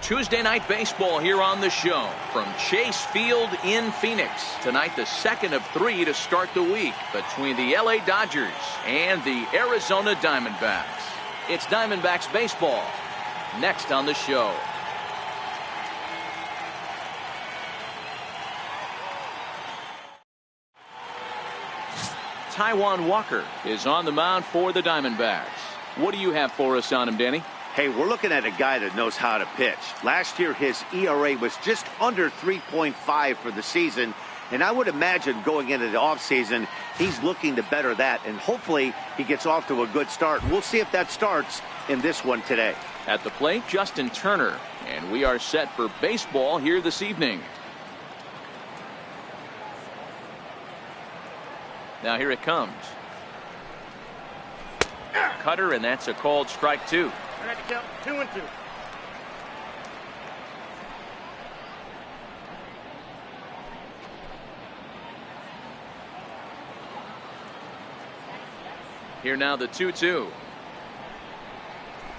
Tuesday night baseball here on the show from Chase Field in Phoenix. Tonight, the second of 3 to start the week between the LA Dodgers and the Arizona Diamondbacks. It's Diamondbacks baseball next on the show. Taijuan Walker is on the mound for the Diamondbacks. What do you have for us on him, Danny? Hey, we're looking at a guy that knows how to pitch. Last year, his ERA was just under 3.5 for the season. And I would imagine going into the offseason, he's looking to better that. And hopefully he gets off to a good start. We'll see if that starts in this one today. At the plate, Justin Turner. And we are set for baseball here this evening. Now here it comes. Cutter, and that's a called strike 2. I had to count 2-2. Here now the 2-2.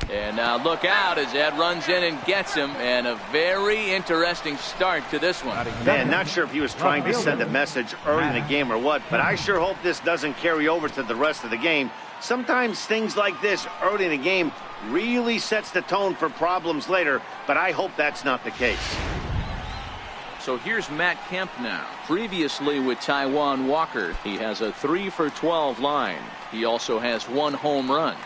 And now look out as Ed runs in and gets him, and a very interesting start to this one. Man, not sure if he was trying to send a message early in the game or what, but I sure hope this doesn't carry over to the rest of the game. Sometimes things like this early in the game really sets the tone for problems later, but I hope that's not the case. So here's Matt Kemp now. Previously with Taijuan Walker, he has a 3-for-12 line. He also has 1 home run.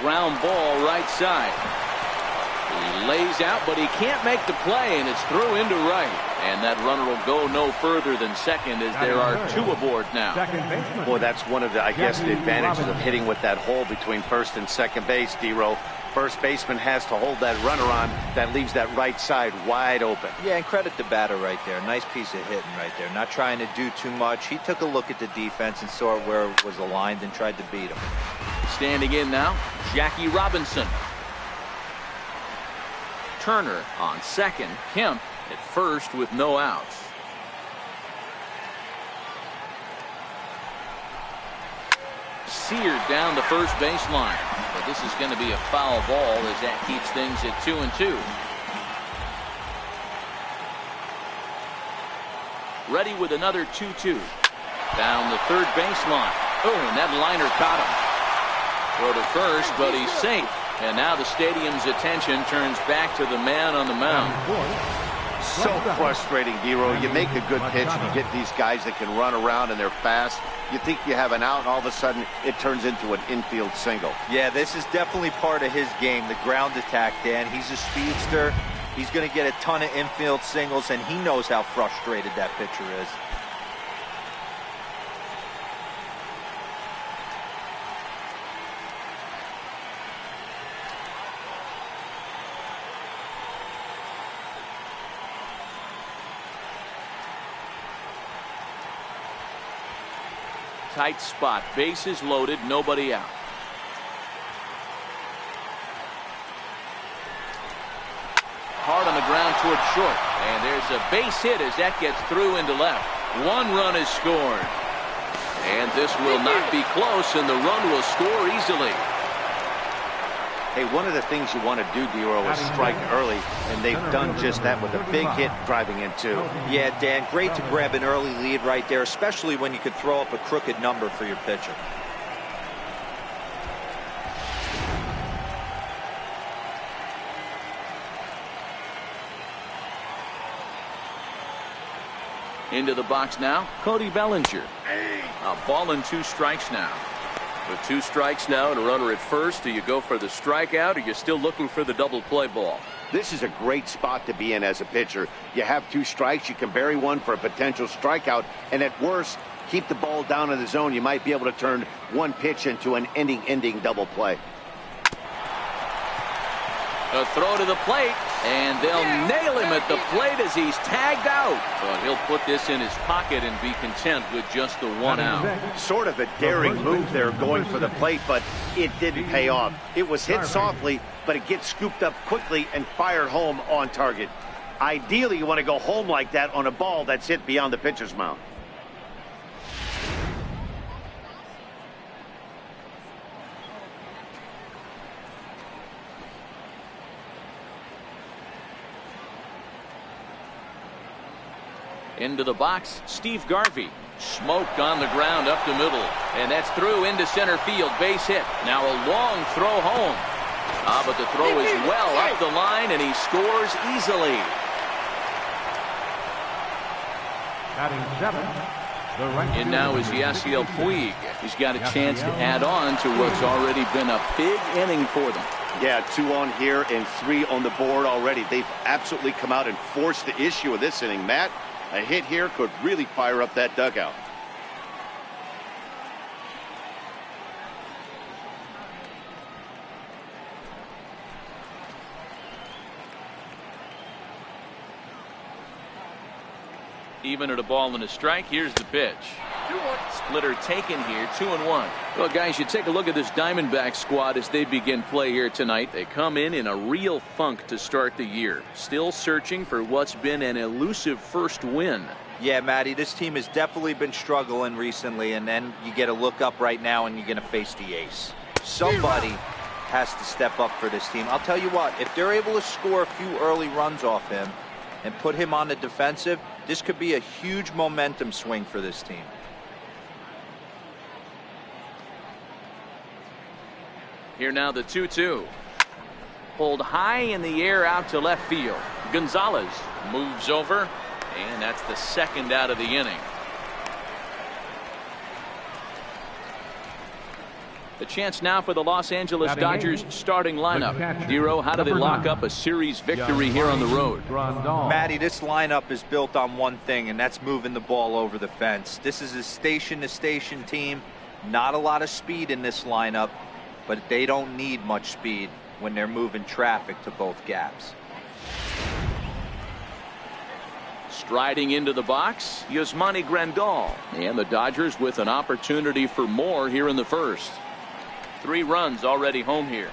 Ground ball right side. He lays out, but he can't make the play, and it's through into right. And that runner will go no further than second as there are 2 aboard now. Boy, that's one of the, I guess, the advantages of hitting with that hole between first and second base, D-Row. First baseman has to hold that runner on. That leaves that right side wide open. Yeah, and credit the batter right there. Nice piece of hitting right there. Not trying to do too much. He took a look at the defense and saw where it was aligned and tried to beat him. Standing in now, Jackie Robinson. Turner on second. Kemp at first with no outs. Seared down the first baseline. But this is going to be a foul ball as that keeps things at 2-2. Ready with another 2-2. Down the third baseline. Oh, and that liner caught him. Throw to first, but he's safe. And now the stadium's attention turns back to the man on the mound. So frustrating, D-Row. You make a good pitch and you get these guys that can run around and they're fast. You think you have an out, and all of a sudden it turns into an infield single. Yeah, this is definitely part of his game, the ground attack, Dan. He's a speedster. He's going to get a ton of infield singles, and he knows how frustrated that pitcher is. Tight spot, bases loaded, nobody out. Hard on the ground toward short, and there's a base hit as that gets through into left. 1 run is scored, and this will not be close, and the run will score easily. Hey, one of the things you want to do, D-Row, is strike early, and they've done just that with a big hit driving in 2. Yeah, Dan, great to grab an early lead right there, especially when you could throw up a crooked number for your pitcher. Into the box now, Cody Bellinger. A ball and 2 strikes now. With 2 strikes now and a runner at first, do you go for the strikeout or are you still looking for the double play ball? This is a great spot to be in as a pitcher. You have 2 strikes, you can bury one for a potential strikeout, and at worst, keep the ball down in the zone. You might be able to turn 1 pitch into an ending double play. A throw to the plate, and they'll nail him at the plate as he's tagged out. But he'll put this in his pocket and be content with just the 1 out. Sort of a daring move there going for the plate, but it didn't pay off. It was hit softly, but it gets scooped up quickly and fired home on target. Ideally, you want to go home like that on a ball that's hit beyond the pitcher's mound. Into the box, Steve Garvey. Smoked on the ground up the middle. And that's through into center field. Base hit. Now a long throw home. But the throw is well up the line, and he scores easily. And now is Yasiel Puig. He's got a chance to add on to what's already been a big inning for them. Yeah, 2 on here and 3 on the board already. They've absolutely come out and forced the issue of this inning. Matt, a hit here could really fire up that dugout. Even at a ball and a strike, here's the pitch. Splitter taken here, 2-1. Well, guys, you take a look at this Diamondbacks squad as they begin play here tonight. They come in a real funk to start the year. Still searching for what's been an elusive first win. Yeah, Matty, this team has definitely been struggling recently, and then you get a look up right now and you're going to face the ace. Somebody has to step up for this team. I'll tell you what, if they're able to score a few early runs off him and put him on the defensive, this could be a huge momentum swing for this team. Here now the 2-2. Pulled high in the air out to left field. Gonzalez moves over, and that's the second out of the inning. The chance now for the Los Angeles Dodgers starting lineup. Dero, how do they lock up a series victory here on the road? Matty, this lineup is built on one thing, and that's moving the ball over the fence. This is a station-to-station team. Not a lot of speed in this lineup, but they don't need much speed when they're moving traffic to both gaps. Striding into the box, Yasmani Grandal. And the Dodgers with an opportunity for more here in the first. 3 runs already home here.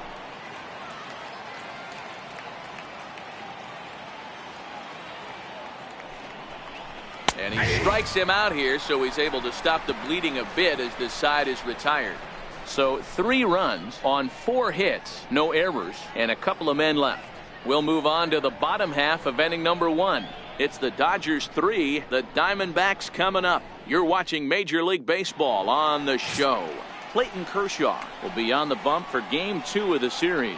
And he strikes him out here, so he's able to stop the bleeding a bit as this side is retired. So 3 runs on 4 hits, no errors, and a couple of men left. We'll move on to the bottom half of inning number 1. It's the Dodgers 3, the Diamondbacks coming up. You're watching Major League Baseball on the show. Clayton Kershaw will be on the bump for game 2 of the series.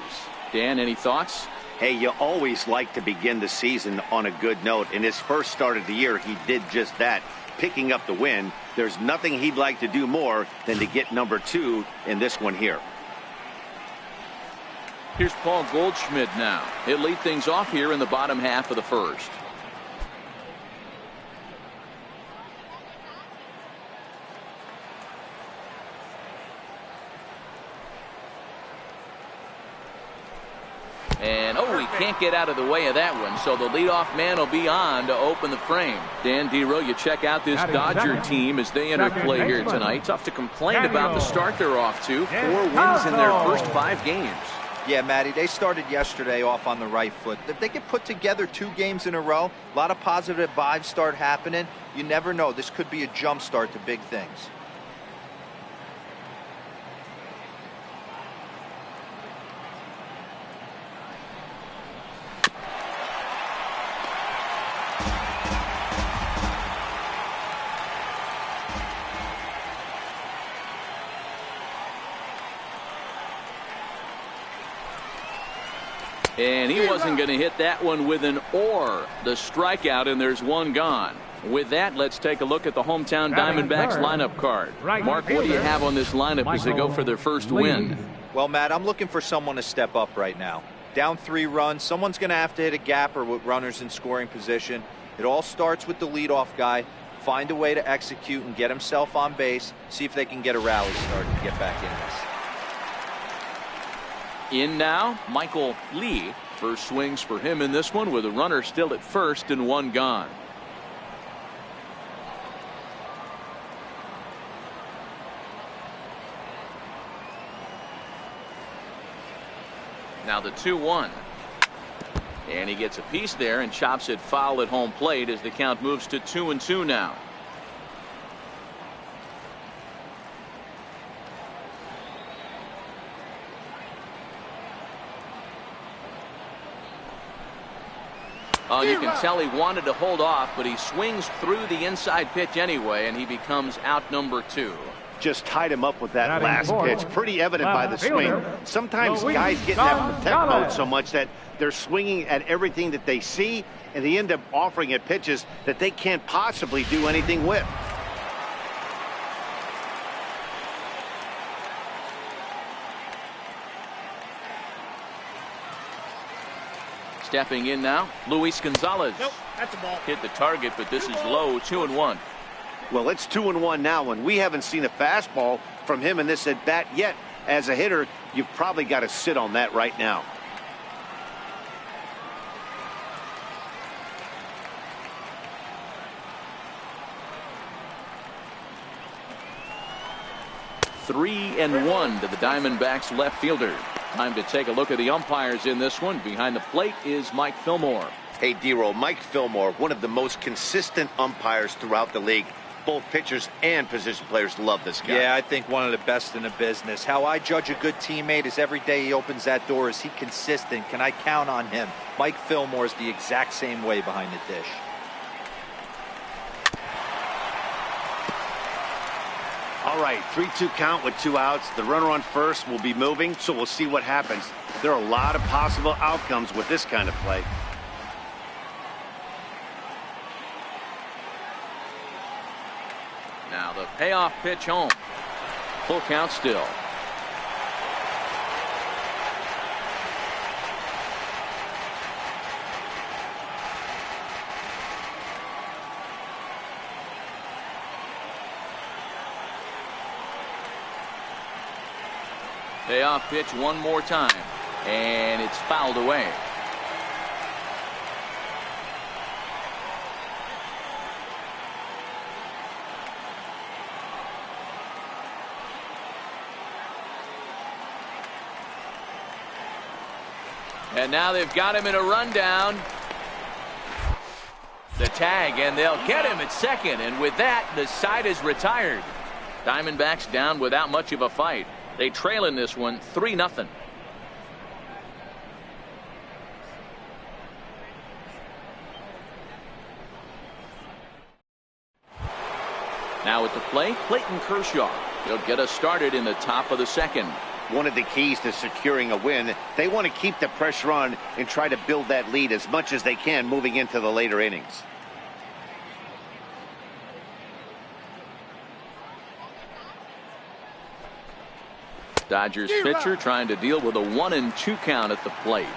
Dan, any thoughts? Hey, you always like to begin the season on a good note. In his first start of the year, he did just that, picking up the win. There's nothing he'd like to do more than to get number 2 in this one here. Here's Paul Goldschmidt now. He'll lead things off here in the bottom half of the first. And, he can't get out of the way of that one, so the leadoff man will be on to open the frame. Dan Dero, you check out this Dodger team as they enter play here tonight. Tough to complain about the start they're off to. 4 wins in their first 5 games. Yeah, Matty, they started yesterday off on the right foot. If they get put together 2 games in a row, a lot of positive vibes start happening. You never know. This could be a jump start to big things. And he wasn't going to hit that one with an or. The strikeout, and there's 1 gone. With that, let's take a look at the hometown Diamondbacks lineup card. Mark, what do you have on this lineup as they go for their first win? Well, Matt, I'm looking for someone to step up right now. Down 3 runs, someone's going to have to hit a gapper with runners in scoring position. It all starts with the leadoff guy. Find a way to execute and get himself on base. See if they can get a rally started and get back in this. In now, Michael Lee. First swings for him in this one with a runner still at first and 1 gone. Now the 2-1. And he gets a piece there and chops it foul at home plate as the count moves to 2-2 now. Oh, you can tell he wanted to hold off, but he swings through the inside pitch anyway, and he becomes out number 2. Just tied him up with that last pitch. Pretty evident by the swing. Sometimes guys get in that protect mode so much that they're swinging at everything that they see, and they end up offering at pitches that they can't possibly do anything with. Stepping in now, Luis Gonzalez. Nope, that's a ball. Hit the target, but this is low, 2-1. Well, it's 2-1 now, and we haven't seen a fastball from him in this at bat yet. As a hitter, you've probably got to sit on that right now. Three and 1 to the Diamondbacks left fielder. Time to take a look at the umpires in this one. Behind the plate is Mike Fillmore. Hey, D-Roll, Mike Fillmore, one of the most consistent umpires throughout the league. Both pitchers and position players love this guy. Yeah, I think one of the best in the business. How I judge a good teammate is every day he opens that door. Is he consistent? Can I count on him? Mike Fillmore is the exact same way behind the dish. All right, 3-2 count with 2 outs. The runner on first will be moving, so we'll see what happens. There are a lot of possible outcomes with this kind of play. Now the payoff pitch home. Full count still. Payoff pitch one more time, and it's fouled away. And now they've got him in a rundown. The tag, and they'll get him at second, and with that, the side is retired. Diamondbacks down without much of a fight. They trail in this one 3-0. Now at the plate, Clayton Kershaw. He'll get us started in the top of the second. One of the keys to securing a win, they want to keep the pressure on and try to build that lead as much as they can moving into the later innings. Dodgers pitcher trying to deal with a 1-2 count at the plate.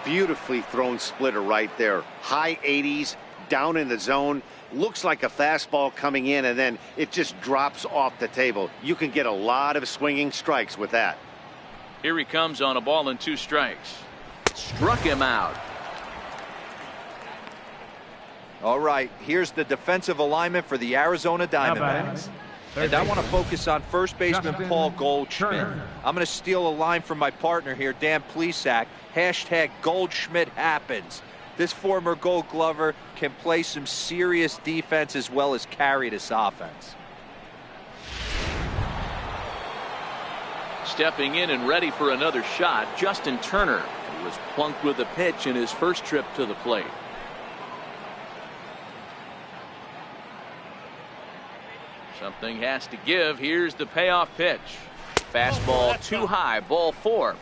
Beautifully thrown splitter right there. High 80s, down in the zone. Looks like a fastball coming in, and then it just drops off the table. You can get a lot of swinging strikes with that. Here he comes on a ball and 2 strikes. Struck him out. All right, here's the defensive alignment for the Arizona Diamondbacks. And I want to focus on first baseman Paul Goldschmidt. I'm going to steal a line from my partner here, Dan Plesac. Hashtag Goldschmidt happens. This former Gold Glover can play some serious defense as well as carry this offense. Stepping in and ready for another shot, Justin Turner, who was plunked with a pitch in his first trip to the plate. Something has to give. Here's the payoff pitch. Fastball too high, ball 4.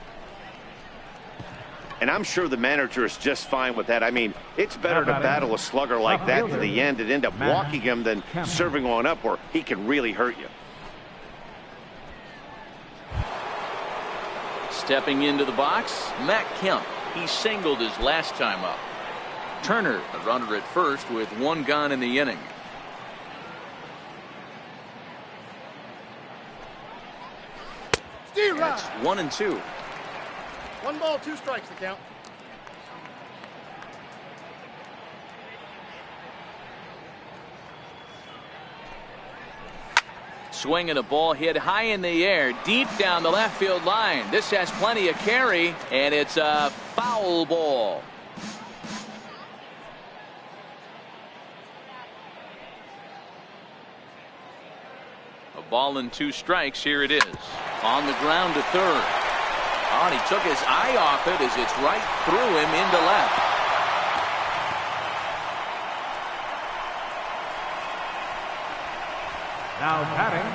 And I'm sure the manager is just fine with that. I mean, it's better to battle a slugger like that to the end and end up walking him than serving one up where he can really hurt you. Stepping into the box, Matt Kemp. He singled his last time up. Turner, a runner at first with 1 gone in the inning. It's 1-2. 1 ball, 2 strikes the count. Swinging a ball hit high in the air, deep down the left field line. This has plenty of carry, and it's a foul ball. A ball and 2 strikes. Here it is. On the ground to third. Oh, and he took his eye off it as it's right through him into left. Now batting,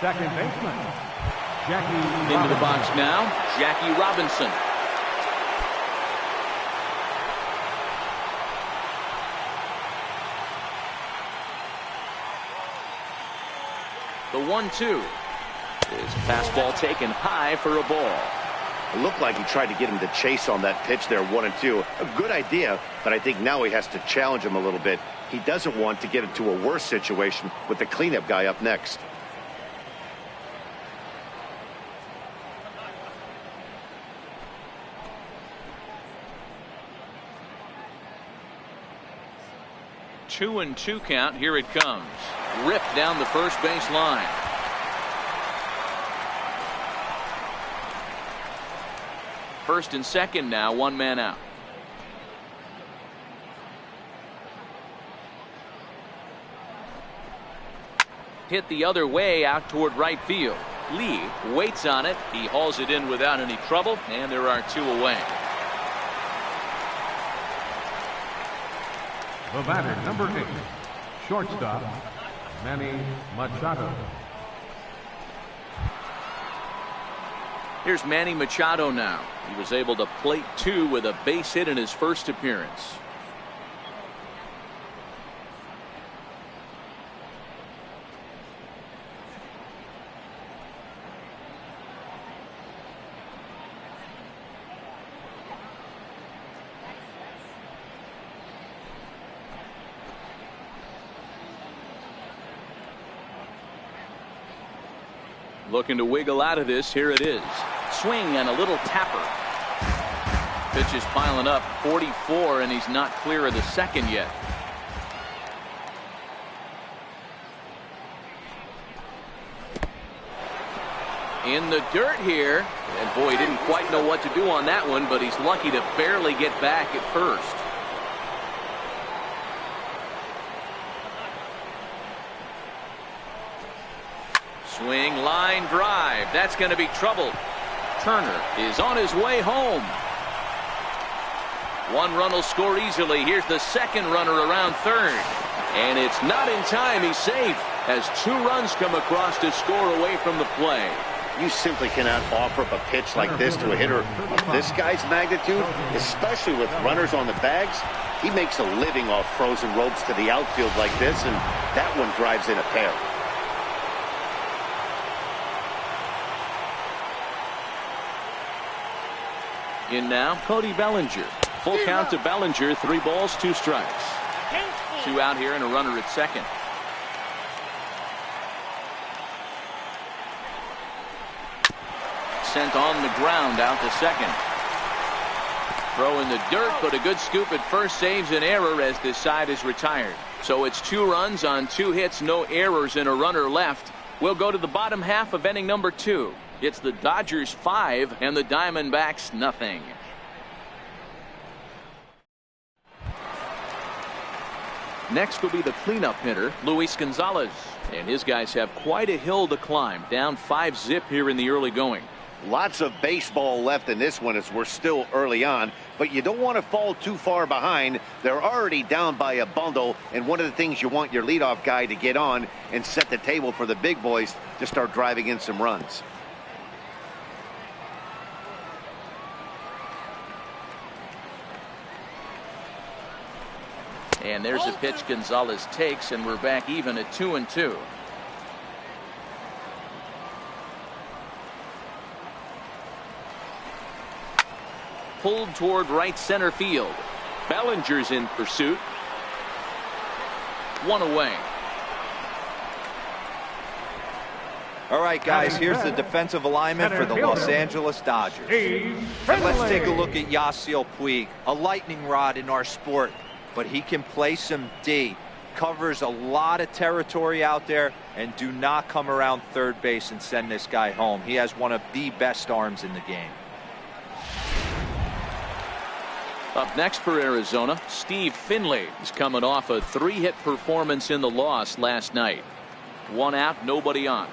second baseman, Jackie Into the box now, Jackie Robinson. The 1-2. His fastball taken high for a ball. It looked like he tried to get him to chase on that pitch there, 1-2. A good idea, but I think now he has to challenge him a little bit. He doesn't want to get into a worse situation with the cleanup guy up next. Two 2 count. Here it comes. Ripped down the first base line. First and second now, 1 man out. Hit the other way out toward right field. Lee waits on it. He hauls it in without any trouble, and there are 2 away. The batter, number 8, shortstop, Manny Machado. Here's Manny Machado now. He was able to plate 2 with a base hit in his first appearance. Looking to wiggle out of this. Here it is. Swing and a little tapper. Pitch is piling up. 44, and he's not clear of the second yet. In the dirt here. And boy, he didn't quite know what to do on that one, but he's lucky to barely get back at first. Swing, line drive. That's going to be trouble. Turner is on his way home. 1 run will score easily. Here's the second runner around third. And it's not in time. He's safe as 2 runs come across to score away from the play. You simply cannot offer up a pitch like this to a hitter of this guy's magnitude, especially with runners on the bags. He makes a living off frozen ropes to the outfield like this, and that one drives in a pair. In now, Cody Bellinger. Full count to Bellinger. 3 balls, 2 strikes. 2 out here and a runner at second. Sent on the ground out to second. Throw in the dirt, but a good scoop at first saves an error as this side is retired. So it's 2 runs on 2 hits, no errors, and a runner left. We'll go to the bottom half of inning number 2. It's the Dodgers 5 and the Diamondbacks nothing. Next will be the cleanup hitter, Luis Gonzalez. And his guys have quite a hill to climb. Down 5-zip here in the early going. Lots of baseball left in this one as we're still early on, but you don't want to fall too far behind. They're already down by a bundle, and one of the things you want your leadoff guy to get on and set the table for the big boys to start driving in some runs. And there's a pitch Gonzalez takes, and we're back even at 2-2. Pulled toward right center field. Bellinger's in pursuit. 1 away. All right, guys, here's the defensive alignment for the Los Angeles Dodgers. And let's take a look at Yasiel Puig, a lightning rod in our sport. But he can play some D, covers a lot of territory out there, and do not come around third base and send this guy home. He has one of the best arms in the game. Up next for Arizona, Steve Finley is coming off a 3-hit performance in the loss last night. 1 out, nobody on.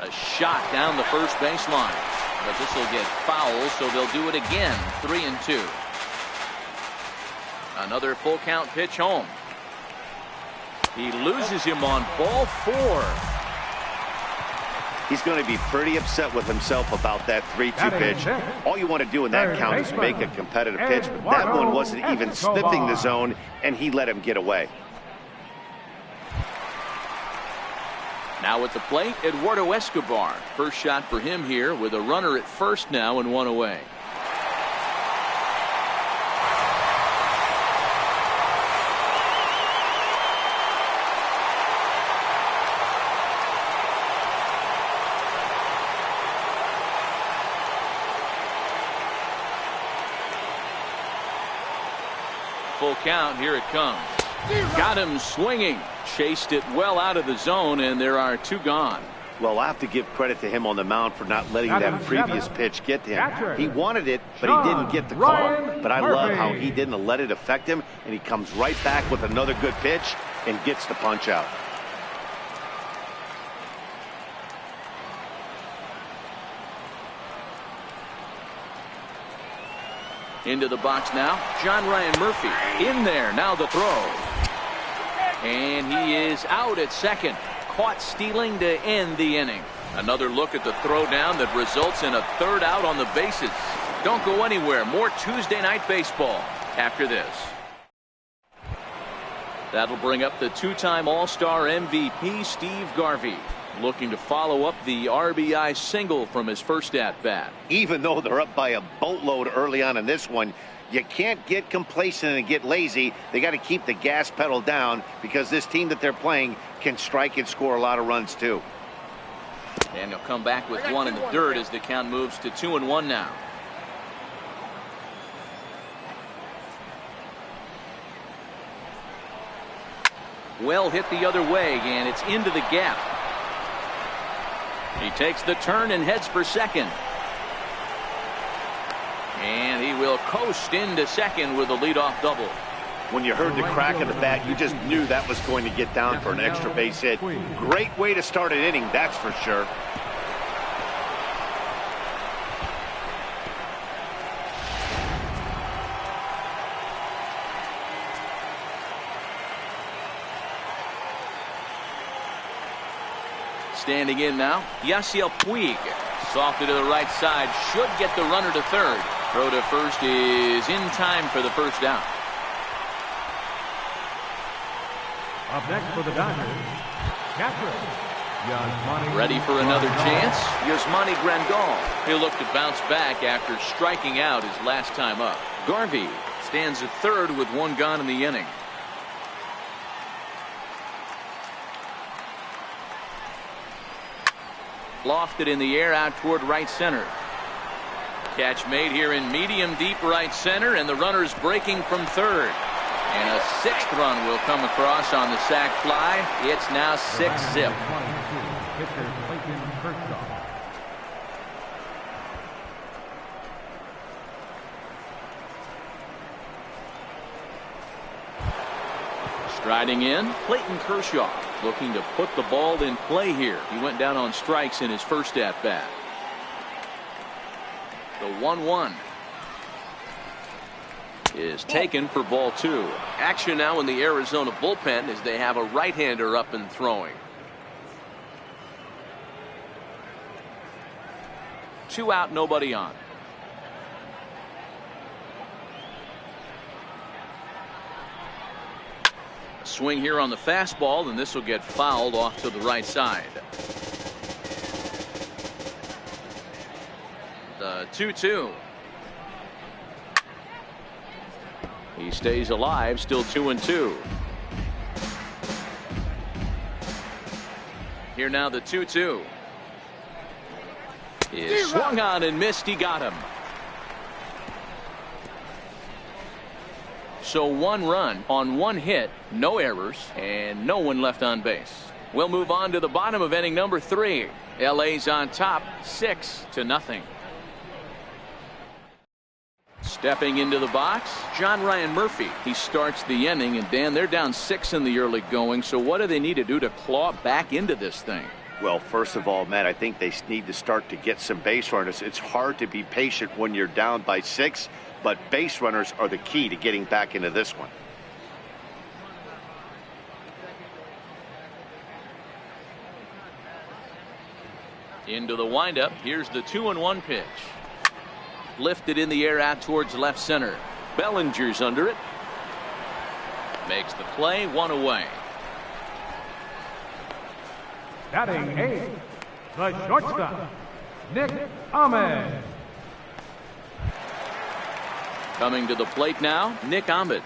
A shot down the first baseline, but this will get foul, so they'll do it again. 3-2. Another full count pitch home. He loses him on ball 4. He's going to be pretty upset with himself about that 3-2 pitch. All you want to do in that count is make a competitive pitch, but that one wasn't even sniffing the zone, and he let him get away. Now at the plate, Eduardo Escobar. First shot for him here with a runner at first now and 1 away. Full count, here it comes. Got him swinging. Chased it well out of the zone, and there are 2 gone. Well, I have to give credit to him on the mound for not letting that previous pitch get to him. He wanted it, but he didn't get the call. But I love how he didn't let it affect him, and he comes right back with another good pitch and gets the punch out. Into the box now, John Ryan Murphy in there. Now the throw. And he is out at second. Caught stealing to end the inning. Another look at the throw down that results in a 3rd out on the bases. Don't go anywhere. More Tuesday Night Baseball after this. That'll bring up the 2-time All-Star MVP Steve Garvey, looking to follow up the RBI single from his first at-bat. Even though they're up by a boatload early on in this one, you can't get complacent and get lazy. They got to keep the gas pedal down because this team that they're playing can strike and score a lot of runs too. And he'll come back with 1 in the dirt as the count moves to 2-1 now. Well hit the other way, and it's into the gap. He takes the turn and heads for second. And he will coast into second with a leadoff double. When you heard the crack of the bat, you just knew that was going to get down for an extra base hit. Great way to start an inning, that's for sure. Standing in now, Yasiel Puig. Softed to the right side, should get the runner to third. Throw to first is in time for the first down. Up next for the Dodgers, catcher, Yasmani. Ready for another chance? Yasmani Grandal. He'll look to bounce back after striking out his last time up. Garvey stands at third with 1 gone in the inning. Lofted in the air out toward right center. Catch made here in medium deep right center, and the runner's breaking from third. And a 6th run will come across on the sac fly. It's now 6-zip. Striding in, Clayton Kershaw, looking to put the ball in play here. He went down on strikes in his first at bat. The 1-1 is taken for ball 2. Action now in the Arizona bullpen as they have a right-hander up and throwing. 2 out, nobody on. Swing here on the fastball, and this will get fouled off to the right side. The 2-2. He stays alive, still 2-2. Here now the 2-2. Is swung on and missed. He got him. So 1 run on 1 hit, no errors, and no one left on base. We'll move on to the bottom of inning number 3. LA's on top 6-0. Stepping into the box, John Ryan Murphy. He starts the inning, and Dan, they're down 6 in the early going, so what do they need to do to claw back into this thing? Well, first of all, Matt, I think they need to start to get some base runners. It's hard to be patient when you're down by 6, but base runners are the key to getting back into this one. Into the windup. Here's the 2-1 pitch. Lifted in the air out towards left center. Bellinger's under it. Makes the play, 1 away. Batting 8, the shortstop, Nick Ahmed. Coming to the plate now, Nick Ahmed.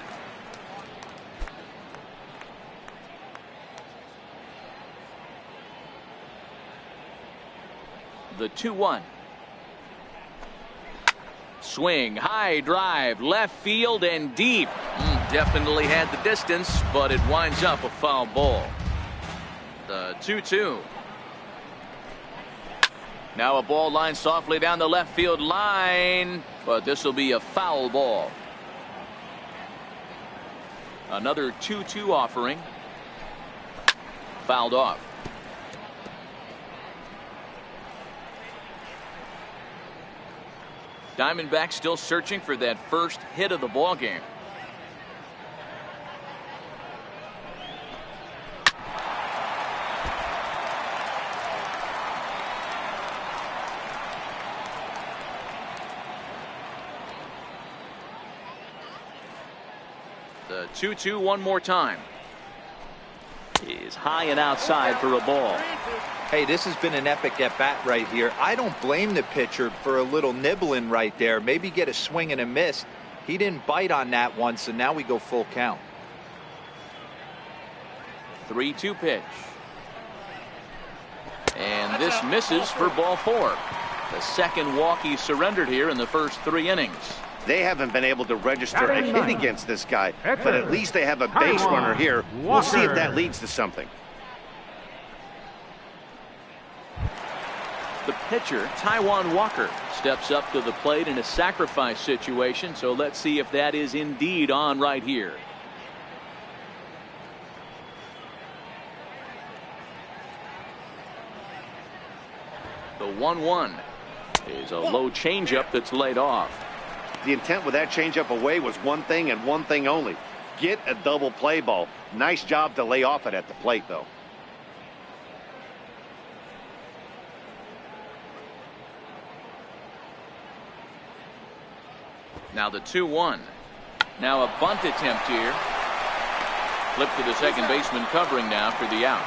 The 2-1. Swing, high drive, left field and deep. Definitely had the distance, but it winds up a foul ball. The 2-2. Now a ball line softly down the left field line, but this will be a foul ball. Another 2-2 offering. Fouled off. Diamondbacks still searching for that first hit of the ball game. The 2-2 one more time. Is high and outside for a ball. Hey, this has been an epic at bat right here. I don't blame the pitcher for a little nibbling right there. Maybe get a swing and a miss. He didn't bite on that one, so now we go full count. 3-2 pitch. And this misses for ball 4. The second walk he surrendered here in the first 3 innings. They haven't been able to register a hit against this guy, but at least they have a base runner here. We'll see if that leads to something. The pitcher, Taijuan Walker, steps up to the plate in a sacrifice situation, so let's see if that is indeed on right here. The 1-1 is a low changeup that's laid off. The intent with that changeup away was one thing and one thing only. Get a double play ball. Nice job to lay off it at the plate, though. Now the 2-1. Now a bunt attempt here. Flip to the second baseman covering now for the out.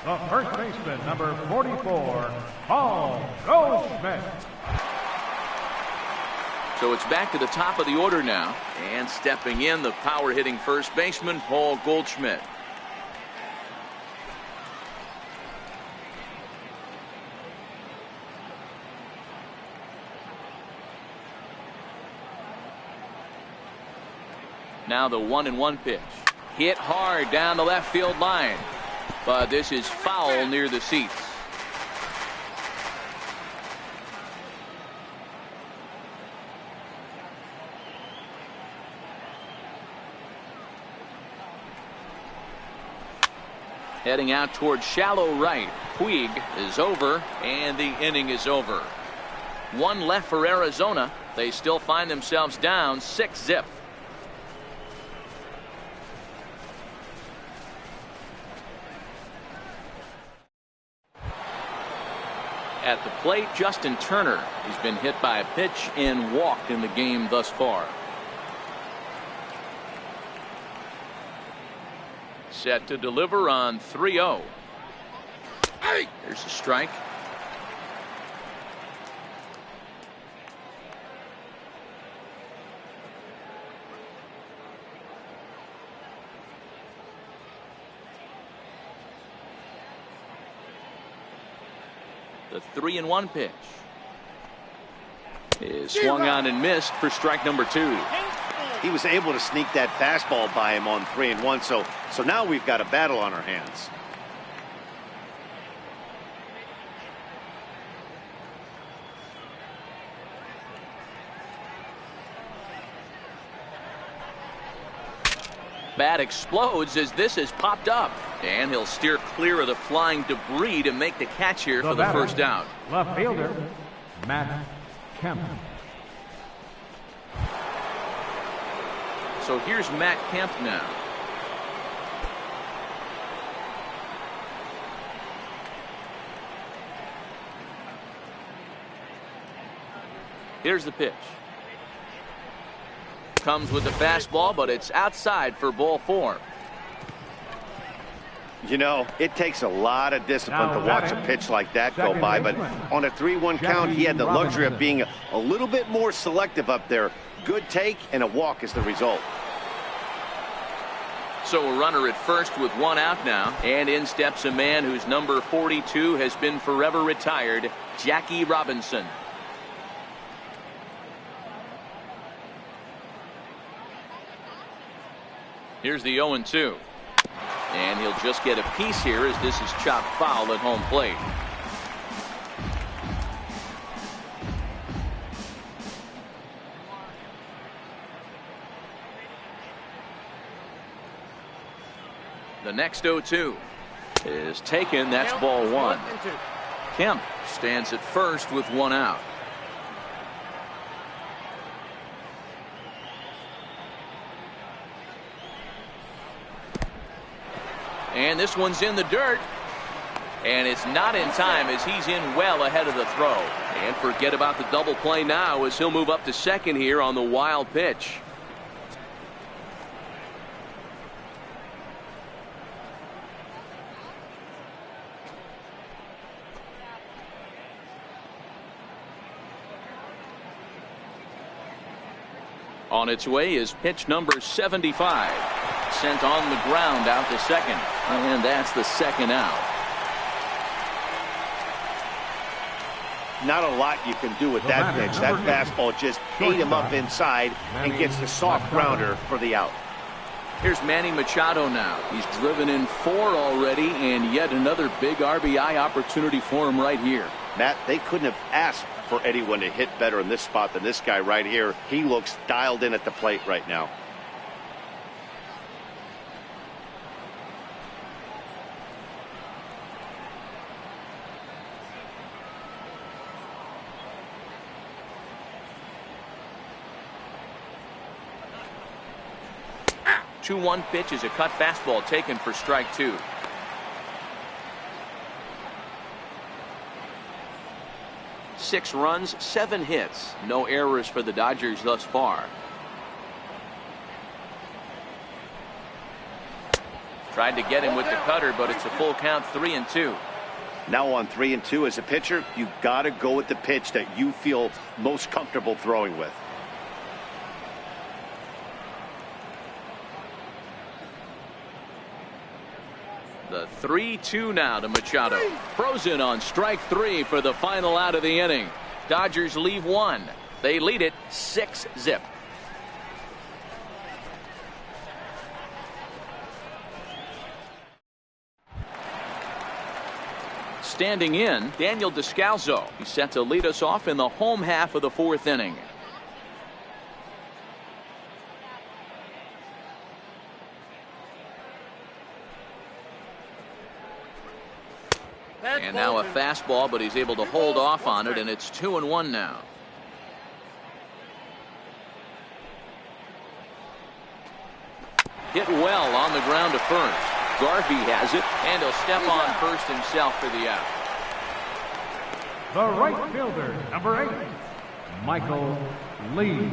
The first baseman, number 44, Paul Goldschmidt. So it's back to the top of the order now. And stepping in, the power hitting first baseman, Paul Goldschmidt. Now the 1-1 pitch. Hit hard down the left field line. But this is foul near the seats. Heading out towards shallow right. Puig is over, and the inning is over. 1 left for Arizona. They still find themselves down 6-0. At the plate, Justin Turner. He's been hit by a pitch and walked in the game thus far. Set to deliver on 3-0. There's a strike. The 3-1 pitch is swung on and missed for strike number 2. He was able to sneak that fastball by him on 3-1, so now we've got a battle on our hands. bat explodes as this has popped up. And he'll steer clear of the flying debris to make the catch here for the first out. Left fielder, Matt Kemp. So here's Matt Kemp now. Here's the pitch. Comes with the fastball, but it's outside for ball 4. You know, it takes a lot of discipline to watch a pitch like that go by, but on a 3-1 count, he had the luxury of being a little bit more selective up there. Good take and a walk is the result. So a runner at first with 1 out now, and in steps a man whose number 42 has been forever retired, Jackie Robinson. Here's the 0-2. And he'll just get a piece here as this is chopped foul at home plate. The next 0-2 is taken. That's ball 1. Kemp stands at first with 1 out. And this one's in the dirt. And it's not in time as he's in well ahead of the throw. And forget about the double play now as he'll move up to second here on the wild pitch. On its way is pitch number 75. Sent on the ground out to second. And that's the second out. Not a lot you can do with that pitch. That fastball just ate him up inside and gets the soft grounder for the out. Here's Manny Machado now. He's driven in 4 already, and yet another big RBI opportunity for him right here. Matt, they couldn't have asked for anyone to hit better in this spot than this guy right here. He looks dialed in at the plate right now. The 2-1 pitch is a cut fastball taken for strike 2. Six runs, 7 hits. No errors for the Dodgers thus far. Tried to get him with the cutter, but it's a full count, 3-2. Now on 3-2 as a pitcher, you got to go with the pitch that you feel most comfortable throwing with. The 3-2 now to Machado. Frozen on strike 3 for the final out of the inning. Dodgers leave 1. They lead it 6-zip. Standing in, Daniel Descalso. He's set to lead us off in the home half of the 4th inning. And now a fastball, but he's able to hold off on it, and it's 2-1 now. Hit well on the ground to first. Garvey has it, and he'll step on first himself for the out. The right fielder, number 8, Michael Lee.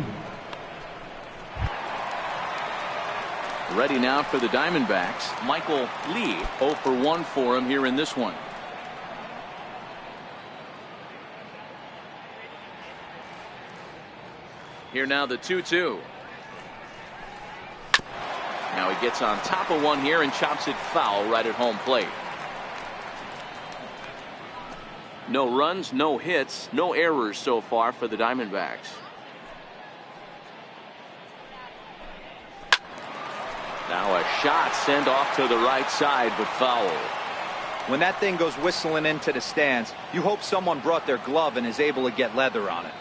Ready now for the Diamondbacks. Michael Lee, 0 for 1 for him here in this one. Here now the 2-2. Now he gets on top of one here and chops it foul right at home plate. No runs, no hits, no errors so far for the Diamondbacks. Now a shot sent off to the right side, but foul. When that thing goes whistling into the stands, you hope someone brought their glove and is able to get leather on it.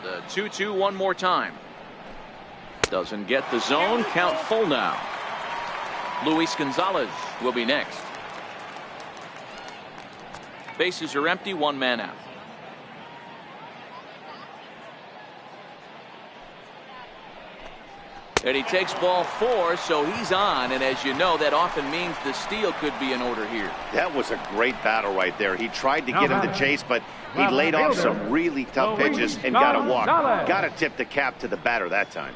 The 2-2 one more time. Doesn't get the zone. Count full now. Luis Gonzalez will be next. Bases are empty. One man out. And he takes ball 4, so he's on. And as you know, that often means the steal could be in order here. That was a great battle right there. He tried to get him to chase, but he laid off some really tough pitches and got a walk. Got to tip the cap to the batter that time.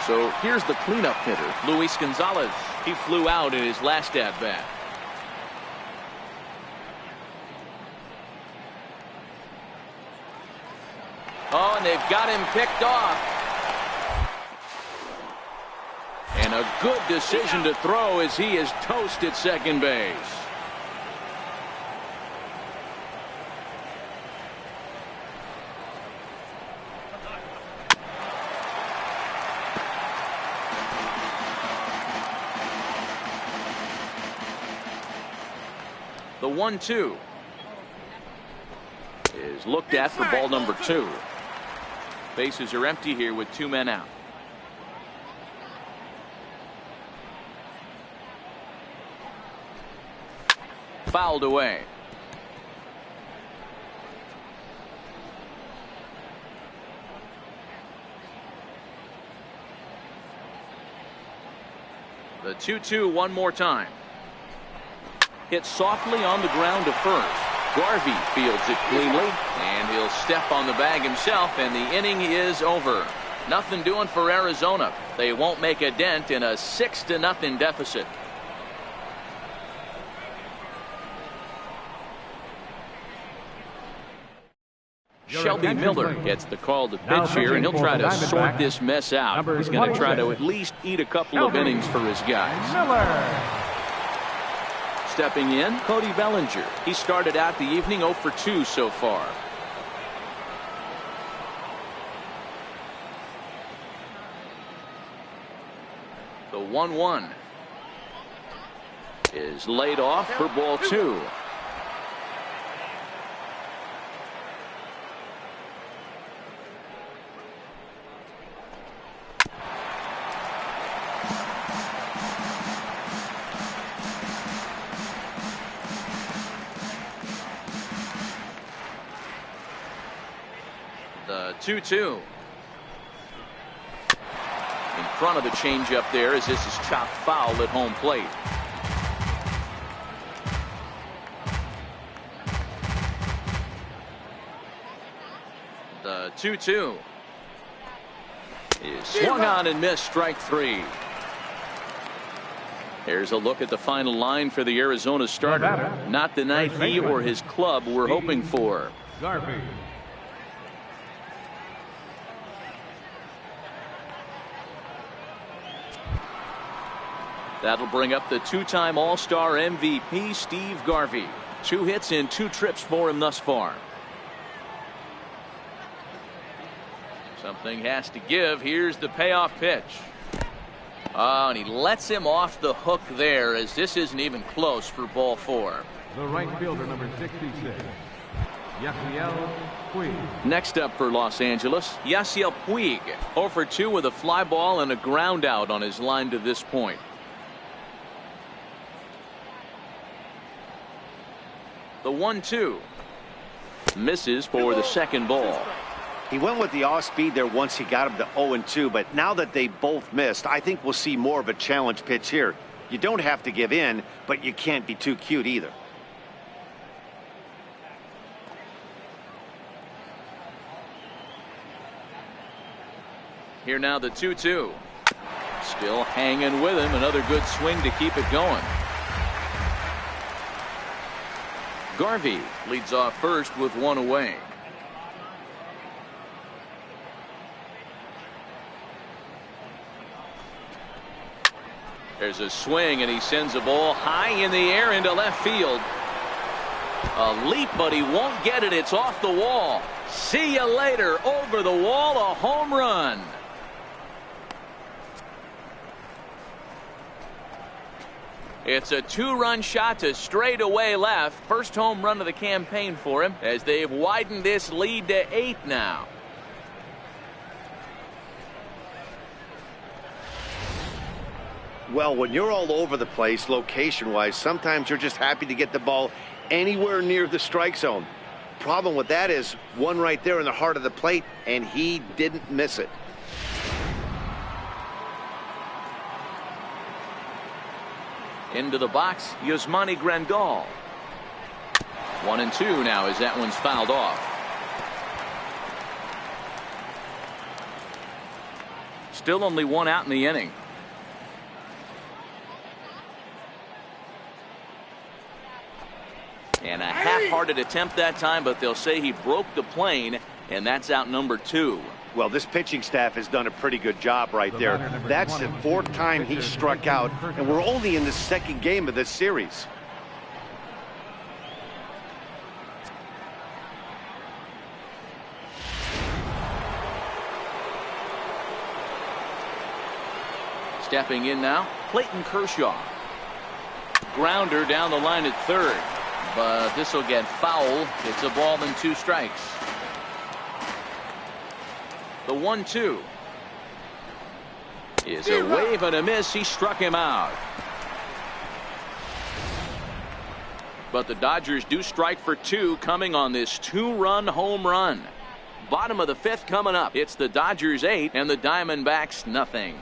So here's the cleanup hitter, Luis Gonzalez. He flew out in his last at-bat. Oh, and they've got him picked off. And a good decision to throw as he is toast at second base. The 1-2 is looked at for ball number 2. Bases are empty here with 2 men out. Fouled away. The 2-2 one more time. Hit softly on the ground to first. Garvey fields it cleanly, and he'll step on the bag himself, and the inning is over. Nothing doing for Arizona. They won't make a dent in a 6-0 deficit. Shelby Miller gets the call to pitch here, and he'll try to sort this mess out. He's going to try to at least eat a couple of innings for his guys. Stepping in, Cody Bellinger. He started out the evening 0 for 2 so far. The 1-1 is laid off for ball 2. The 2-2. In front of the changeup there as this is chopped foul at home plate. The 2-2 is swung on and missed. Strike 3. Here's a look at the final line for the Arizona starter. Not the night he or his club were hoping for. Garvey. That'll bring up the 2-time All-Star MVP Steve Garvey. 2 hits in 2 trips for him thus far. Something has to give. Here's the payoff pitch. Oh, and he lets him off the hook there as this isn't even close for ball 4. The right fielder, number 66, Yasiel Puig. Next up for Los Angeles, Yasiel Puig. 0 for 2 with a fly ball and a ground out on his line to this point. The 1-2 misses for the second ball. He went with the off speed there once he got him to 0-2, but now that they both missed, I think we'll see more of a challenge pitch here. You don't have to give in, but you can't be too cute either. Here now the 2-2. Still hanging with him. Another good swing to keep it going. Garvey leads off first with 1 away. There's a swing, and he sends a ball high in the air into left field. A leap, but he won't get it. It's off the wall. See you later. Over the wall, a home run. It's a 2-run shot to straightaway left. First home run of the campaign for him as they've widened this lead to 8 now. Well, when you're all over the place location-wise, sometimes you're just happy to get the ball anywhere near the strike zone. Problem with that is one right there in the heart of the plate, and he didn't miss it. Into the box, Yasmani Grandal. 1-2 now as that one's fouled off. Still only 1 out in the inning. And a half-hearted attempt that time, but they'll say he broke the plane, and that's out number 2. Well, this pitching staff has done a pretty good job right there. That's the 4th time he struck out, and we're only in the 2nd game of this series. Stepping in now, Clayton Kershaw. Grounder down the line at 3rd. But this will get foul. It's a ball and 2 strikes. The 1-2 is a wave and a miss. He struck him out. But the Dodgers do strike for 2 coming on this 2-run home run. Bottom of the 5th coming up. It's the Dodgers 8 and the Diamondbacks nothing.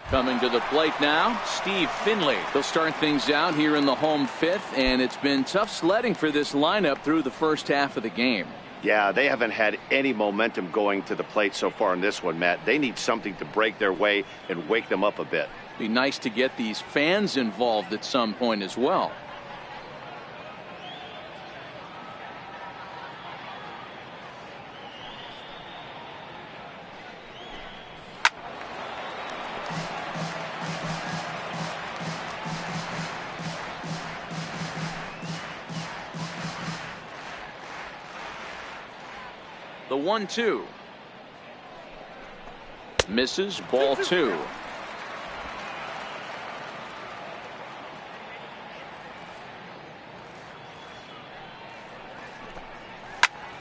Coming to the plate now, Steve Finley. They'll start things out here in the home 5th, and it's been tough sledding for this lineup through the first half of the game. Yeah, they haven't had any momentum going to the plate so far in this one, Matt. They need something to break their way and wake them up a bit. Be nice to get these fans involved at some point as well. The 1-2 misses, ball 2.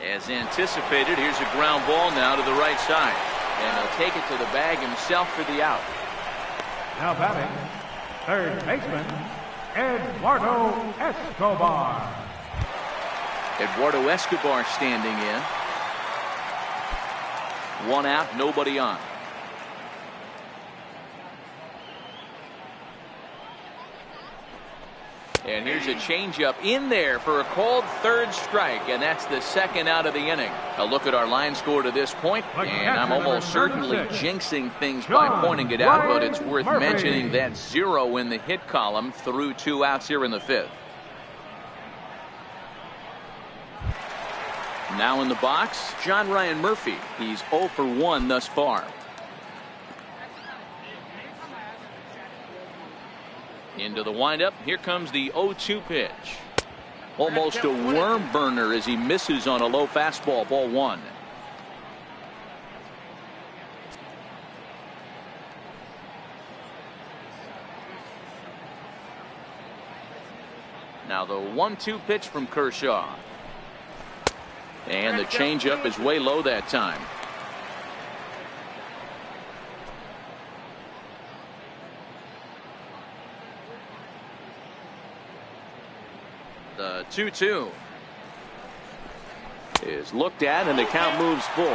As anticipated, here's a ground ball now to the right side, and he'll take it to the bag himself for the out. Now batting, 3rd baseman, Eduardo Escobar. Eduardo Escobar standing in. 1 out, nobody on. And here's a changeup in there for a called 3rd strike, and that's the 2nd out of the inning. A look at our line score to this point, and I'm almost certainly jinxing things by pointing it out, but it's worth mentioning that 0 in the hit column through 2 outs here in the 5th. Now in the box, John Ryan Murphy. He's 0 for 1 thus far. Into the windup. Here comes the 0-2 pitch. Almost a worm burner as he misses on a low fastball. Ball 1. Now the 1-2 pitch from Kershaw. And the changeup is way low that time. The 2-2 is looked at, and the count moves full.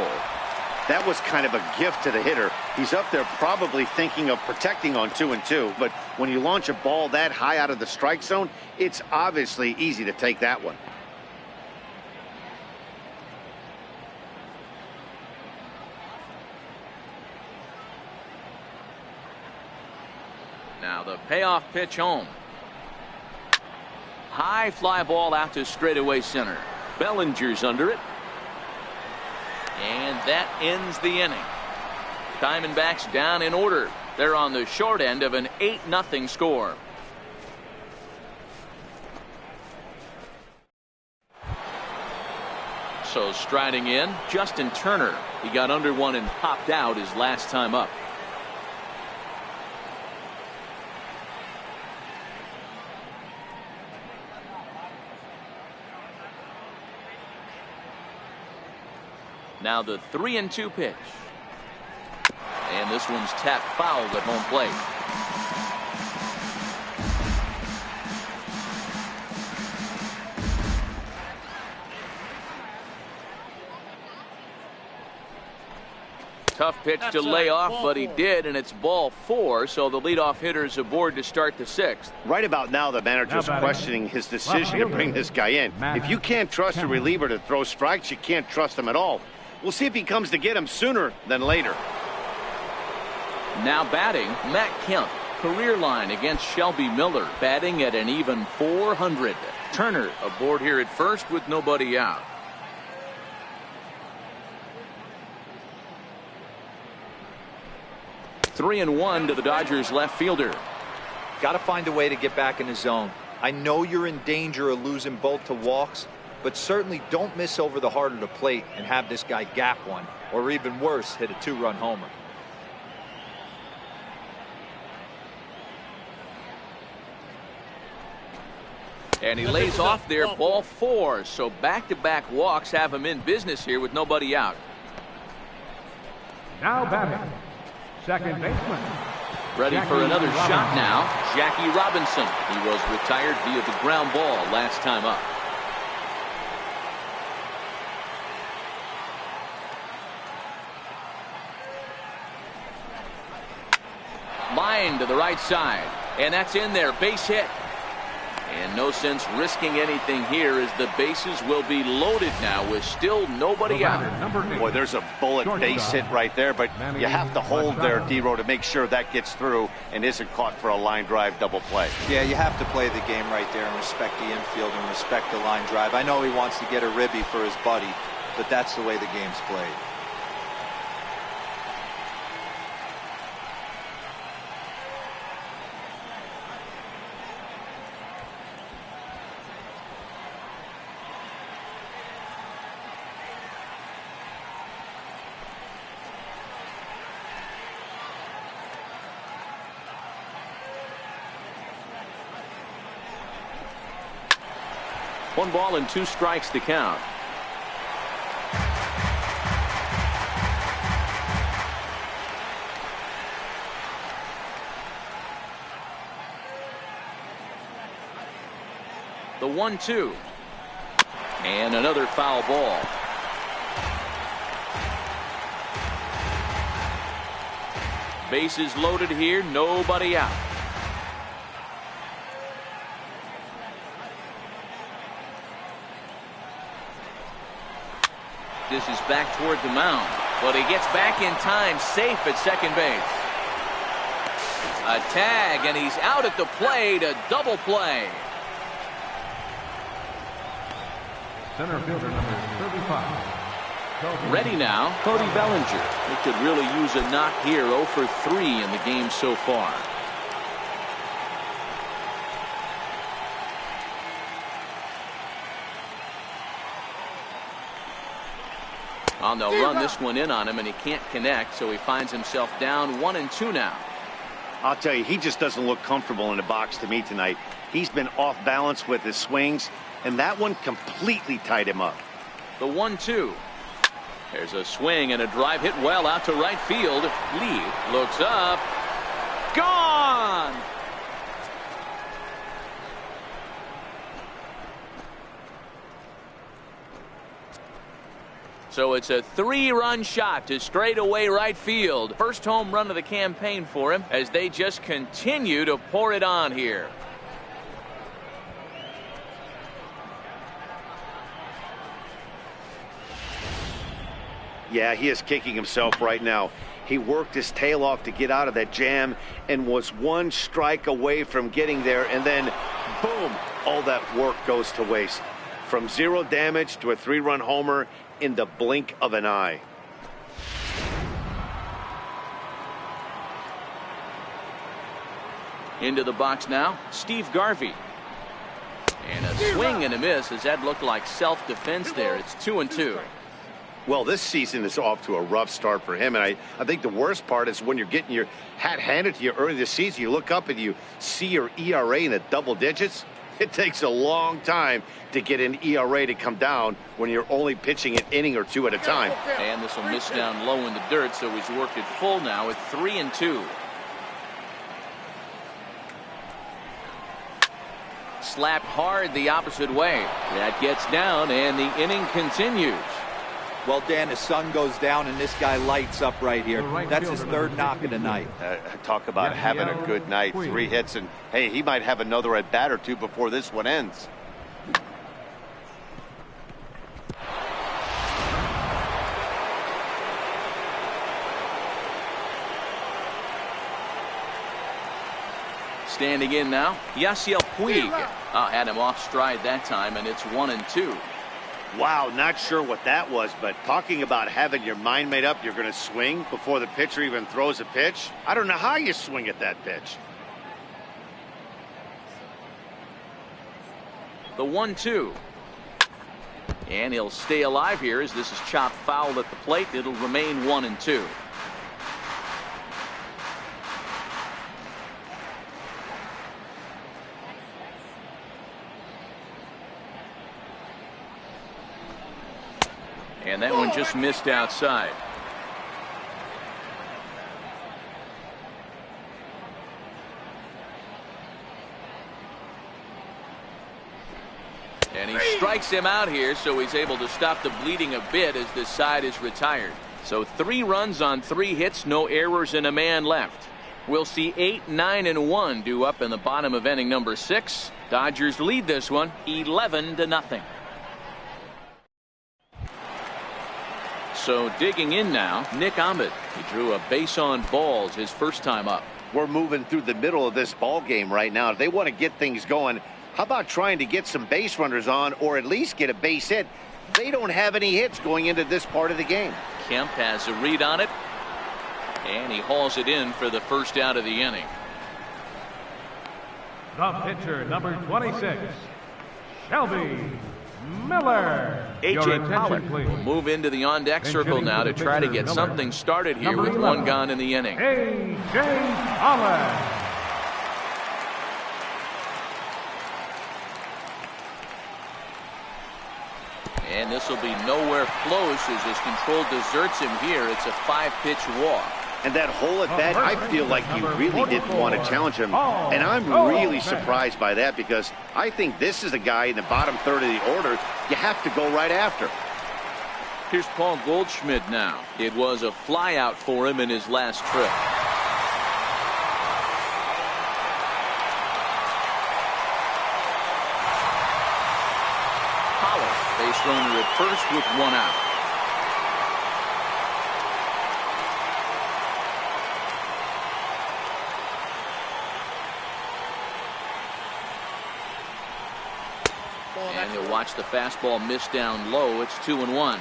That was kind of a gift to the hitter. He's up there probably thinking of protecting on 2-2, but when you launch a ball that high out of the strike zone, it's obviously easy to take that one. Now the payoff pitch home. High fly ball out to straightaway center. Bellinger's under it. And that ends the inning. Diamondbacks down in order. They're on the short end of an 8-0 score. So striding in, Justin Turner. He got under one and popped out his last time up. Now the 3-2 pitch. And this one's tapped foul at home plate. Tough pitch to lay off, but he did, and it's ball 4, so the leadoff hitter's aboard to start the 6th. Right about now, the manager's questioning his decision to bring this guy in. If you can't trust a reliever to throw strikes, you can't trust him at all. We'll see if he comes to get him sooner than later. Now batting, Matt Kemp. Career line against Shelby Miller, batting at an even .400. Turner aboard here at first with nobody out. Three and one to the Dodgers left fielder. Got to find a way to get back in the zone. I know you're in danger of losing both to walks, but certainly don't miss over the heart of the plate and have this guy gap one, or even worse, hit a 2-run homer. And he lays off there, ball 4. So back-to-back walks have him in business here with nobody out. Now batting, second baseman. Ready for another shot now, Jackie Robinson. He was retired via the ground ball last time up. Line to the right side, and that's in there, base hit. And no sense risking anything here as the bases will be loaded now with still nobody out. Boy, there's a bullet base hit right there, but you have to hold there, D-Row, to make sure that gets through and isn't caught for a line drive double play. Yeah, you have to play the game right there and respect the infield and respect the line drive. I know he wants to get a ribby for his buddy, but that's the way the game's played. One ball and 2 strikes to count. The 1-2. And another foul ball. Bases loaded here, nobody out. This is back toward the mound, but he gets back in time, safe at second base. A tag, and he's out at the plate, a double play. Center fielder number 35. Ready now, Cody Bellinger. He could really use a knock here, 0 for 3 in the game so far. Well, they'll run this one in on him, and he can't connect, so he finds himself down 1-2 now. I'll tell you, he just doesn't look comfortable in the box to me tonight. He's been off balance with his swings, and that one completely tied him up. The 1-2. There's a swing and a drive hit well out to right field. Lee looks up. Gone! So it's a 3-run shot to straightaway right field. First home run of the campaign for him as they just continue to pour it on here. Yeah, he is kicking himself right now. He worked his tail off to get out of that jam and was 1 strike away from getting there, and then boom, all that work goes to waste. From 0 damage to a 3-run homer in the blink of an eye. Into the box now, Steve Garvey. And a swing and a miss as that looked like self-defense there. It's 2-2. Well, this season is off to a rough start for him, and I think the worst part is when you're getting your hat handed to you early this season, you look up and you see your ERA in the double digits. It takes a long time to get an ERA to come down when you're only pitching an inning or two at a time. And this will miss down low in the dirt, so he's worked it full now at 3-2. Slapped hard the opposite way. That gets down, and the inning continues. Well, Dan, the sun goes down, and this guy lights up right here. That's his third knock of the night. Talk about having a good night. 3 hits, and hey, he might have another at bat or two before this one ends. Standing in now, Yasiel Puig. Had him off stride that time, and it's 1-2. Wow, not sure what that was, but talking about having your mind made up, you're going to swing before the pitcher even throws a pitch. I don't know how you swing at that pitch. The 1-2. And he'll stay alive here as this is chopped foul at the plate. It'll remain 1-2. And that one just missed outside. And he strikes him out here, so he's able to stop the bleeding a bit as this side is retired. So 3 runs on 3 hits, no errors, and a man left. We'll see 8, 9, and 1 due up in the bottom of inning number 6. Dodgers lead this one 11-0. So digging in now, Nick Ahmed. He drew a base on balls his first time up. We're moving through the middle of this ball game right now. If they want to get things going, how about trying to get some base runners on or at least get a base hit? They don't have any hits going into this part of the game. Kemp has a read on it, and he hauls it in for the first out of the inning. The pitcher, number 26, Shelby Miller. A.J. Pollock will move into the on-deck circle now to try to get something started here with 1 gone in the inning. A.J. Pollock. And this will be nowhere close as his control deserts him here. It's a 5-pitch walk. And that whole at bat, I feel like you really didn't want to challenge him. And I'm really surprised by that because I think this is a guy in the bottom third of the order you have to go right after. Here's Paul Goldschmidt now. It was a flyout for him in his last trip. Pollock, base runner at first with 1 out. And you'll watch the fastball miss down low. It's 2-1.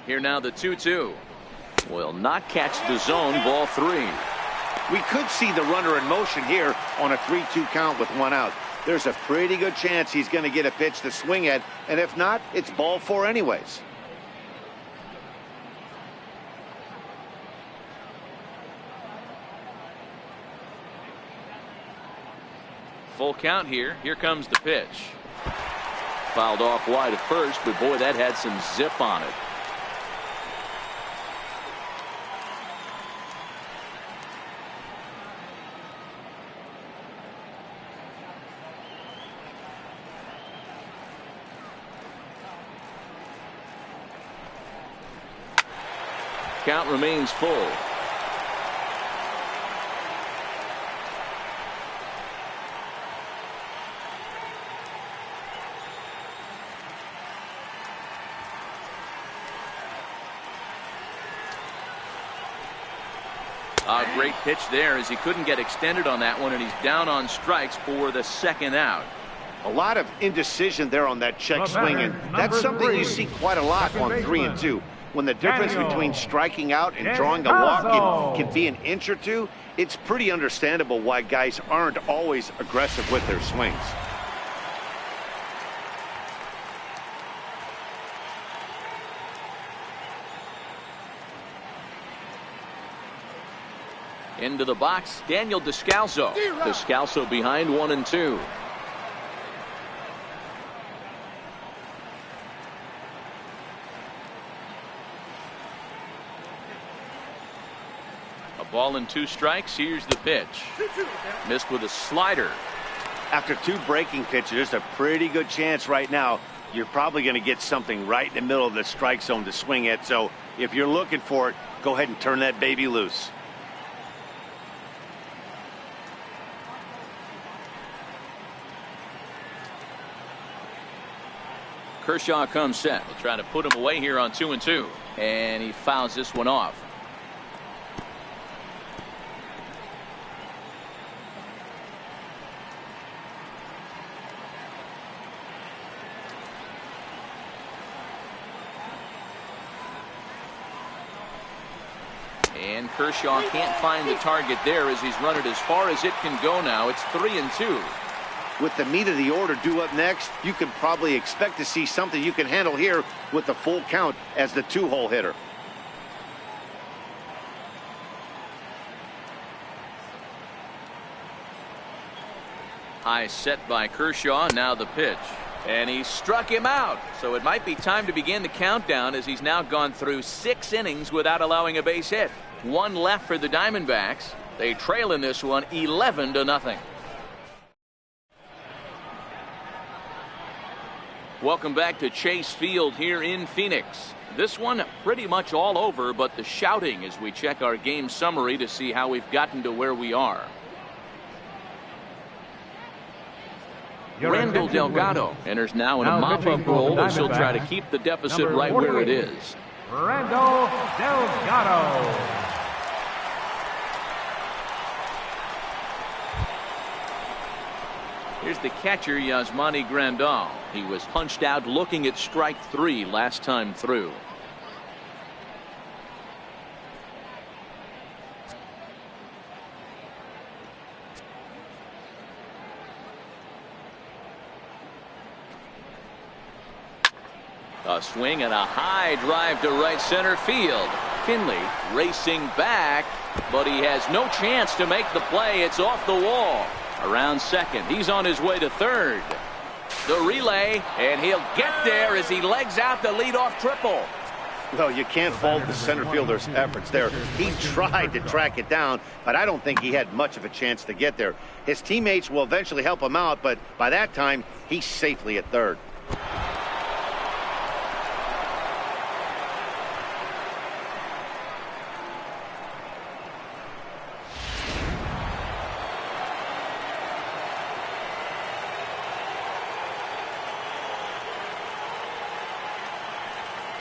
Here now the 2-2. Will not catch the zone. Ball 3. We could see the runner in motion here on a 3-2 count with 1 out. There's a pretty good chance he's going to get a pitch to swing at, and if not, it's ball 4 anyways. Full count here. Here comes the pitch. Fouled off wide at first, but boy, that had some zip on it. Count remains full. A great pitch there as he couldn't get extended on that one, and he's down on strikes for the second out. A lot of indecision there on that check swing, and that's something you see quite a lot on 3 and 2. When the difference between striking out and drawing a walk can be an inch or two, it's pretty understandable why guys aren't always aggressive with their swings. Into the box, Daniel Descalso. Descalso behind 1 and 2. A ball and 2 strikes. Here's the pitch. Missed with a slider. After 2 breaking pitches, there's a pretty good chance right now you're probably going to get something right in the middle of the strike zone to swing at. So if you're looking for it, go ahead and turn that baby loose. Kershaw comes set. We'll try to put him away here on 2 and 2. And he fouls this one off. And Kershaw can't find the target there as he's run it as far as it can go now. It's 3 and 2. With the meat of the order due up next, you can probably expect to see something you can handle here with the full count as the 2-hole hitter. High set by Kershaw. Now the pitch. And he struck him out. So it might be time to begin the countdown as he's now gone through 6 innings without allowing a base hit. 1 left for the Diamondbacks. They trail in this one 11-0. Welcome back to Chase Field here in Phoenix. This one pretty much all over, but the shouting as we check our game summary to see how we've gotten to where we are. Randall Delgado enters now in a mop-up role as he'll try to keep the deficit right where it is. Randall Delgado. Here's the catcher, Yasmani Grandal. He was punched out looking at strike 3 last time through. A swing and a high drive to right center field. Finley racing back, but he has no chance to make the play. It's off the wall. Around second, he's on his way to third. The relay, and he'll get there as he legs out the leadoff triple. Well, you can't fault the center fielder's efforts there. He tried to track it down, but I don't think he had much of a chance to get there. His teammates will eventually help him out, but by that time, he's safely at third.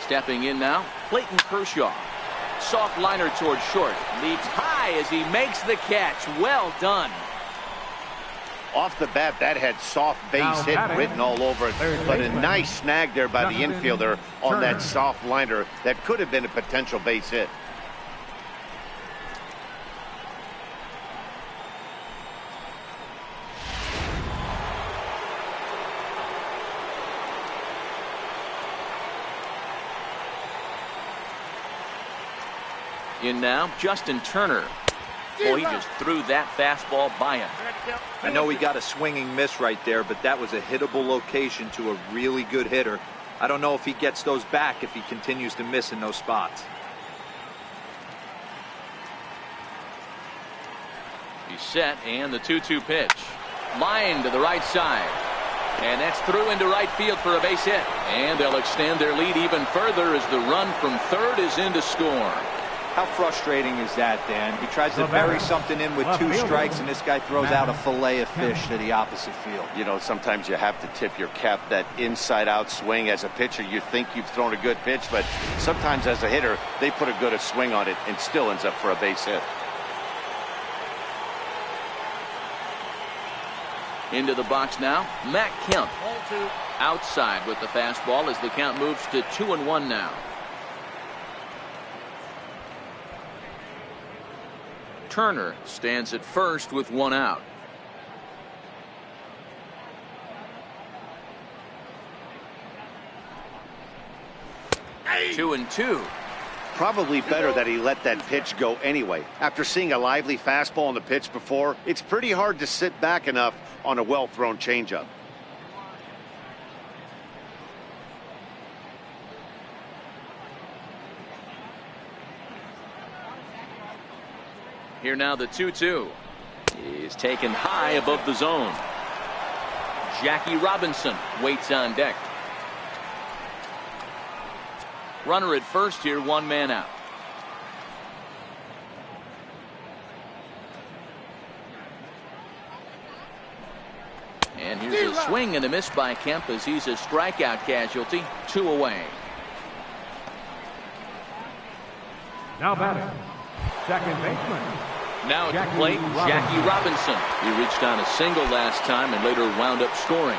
Stepping in now, Clayton Kershaw. Soft liner towards short. Leaps high as he makes the catch. Well done. Off the bat, that had soft base hit written all over it. But a nice snag there by the infielder on that soft liner that could have been a potential base hit. In now, Justin Turner. Boy, he just threw that fastball by him. I know he got a swinging miss right there, but that was a hittable location to a really good hitter. I don't know if he gets those back if he continues to miss in those spots. He's set, and the 2-2 pitch. Line to the right side. And that's through into right field for a base hit. And they'll extend their lead even further as the run from third is in to score. How frustrating is that, Dan? He tries to bury something in with 2 strikes, and this guy throws out a fillet of fish to the opposite field. You know, sometimes you have to tip your cap. That inside-out swing as a pitcher, you think you've thrown a good pitch, but sometimes as a hitter, they put a good swing on it and still ends up for a base hit. Into the box now, Matt Kemp. Ball 2. Outside with the fastball as the count moves to 2-1 now. Turner stands at first with one out. Hey. 2-2. Probably better that he let that pitch go anyway. After seeing a lively fastball on the pitch before, it's pretty hard to sit back enough on a well-thrown changeup. Here now the 2-2. He's taken high above the zone. Jackie Robinson waits on deck. Runner at first here, one man out. And here's a swing and a miss by Kemp as he's a strikeout casualty. 2 away. Now batting, second baseman. Now at the plate, Jackie Robinson. He reached on a single last time and later wound up scoring.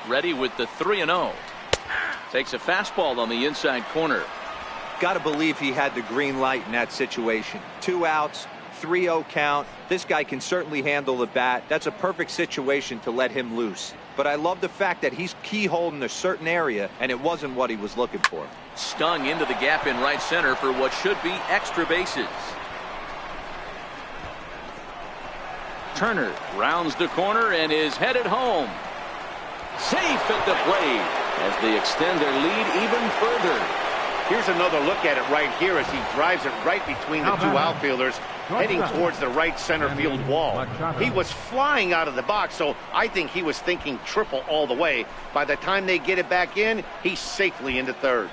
Ready with the 3-0. Takes a fastball on the inside corner. Got to believe he had the green light in that situation. 2 outs, 3-0 count. This guy can certainly handle the bat. That's a perfect situation to let him loose. But I love the fact that he's keyholed in a certain area, and it wasn't what he was looking for. Stung into the gap in right center for what should be extra bases. Turner rounds the corner and is headed home. Safe at the plate as they extend their lead even further. Here's another look at it right here as he drives it right between the 2 outfielders, heading towards the right center field wall. He was flying out of the box, so I think he was thinking triple all the way. By the time they get it back in, he's safely into third.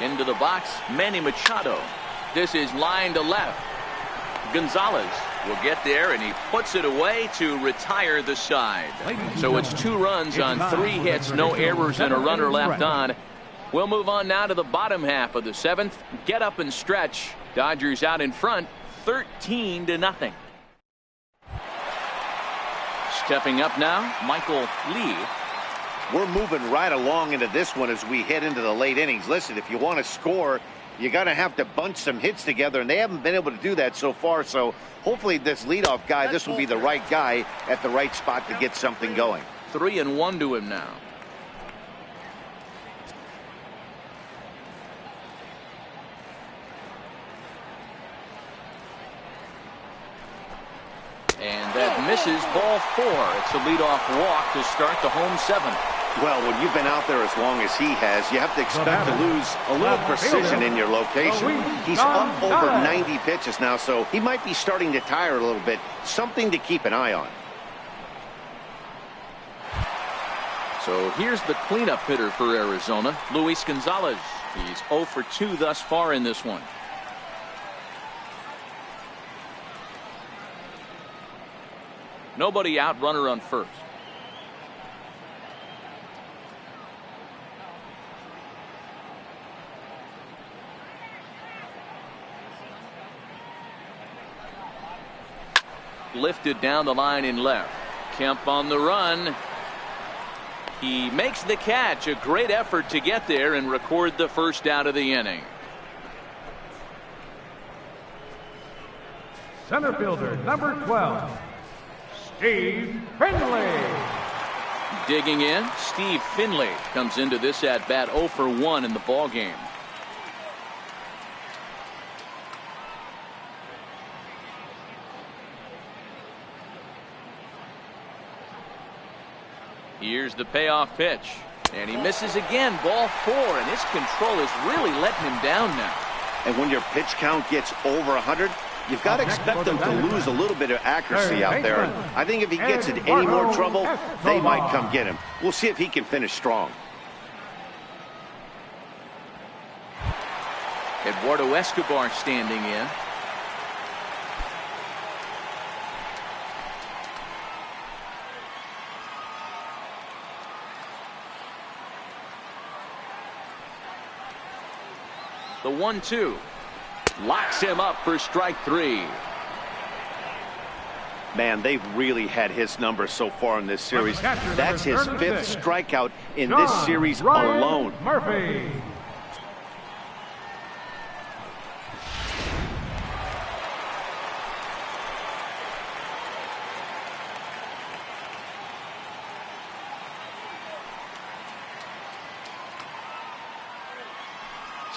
Into the box, Manny Machado. This is line to left. Gonzalez will get there, and he puts it away to retire the side. So it's 2 runs on 3 hits, no errors, and a runner left on. We'll move on now to the bottom half of the 7th. Get up and stretch. Dodgers out in front, 13-0. Stepping up now, Michael Lee. We're moving right along into this one as we head into the late innings. Listen, if you want to score, you got to have to bunch some hits together, and they haven't been able to do that so far. So hopefully this leadoff guy, this will be the right guy at the right spot to get something going. 3-1 to him now. And that misses, ball 4. It's a leadoff walk to start the home 7th. Well, when you've been out there as long as he has, you have to expect to lose a little precision in your location. He's up over 90 pitches now, so he might be starting to tire a little bit. Something to keep an eye on. So here's the cleanup hitter for Arizona, Luis Gonzalez. He's 0 for 2 thus far in this one. Nobody out, runner on first. Lifted down the line in left. Kemp on the run. He makes the catch. A great effort to get there and record the first out of the inning. Center fielder, number 12, Steve Finley. Digging in, Steve Finley comes into this at bat 0 for 1 in the ball game. Here's the payoff pitch, and he misses again. Ball 4, and his control is really letting him down now. And when your pitch count gets over 100, you've got to expect them to lose a little bit of accuracy out there. And I think if he gets in any more trouble, they might come get him. We'll see if he can finish strong. Eduardo Escobar standing in. The 1-2. Locks him up for strike 3. Man, they've really had his number so far in this series. That's his 5th strikeout in this series alone. Murphy.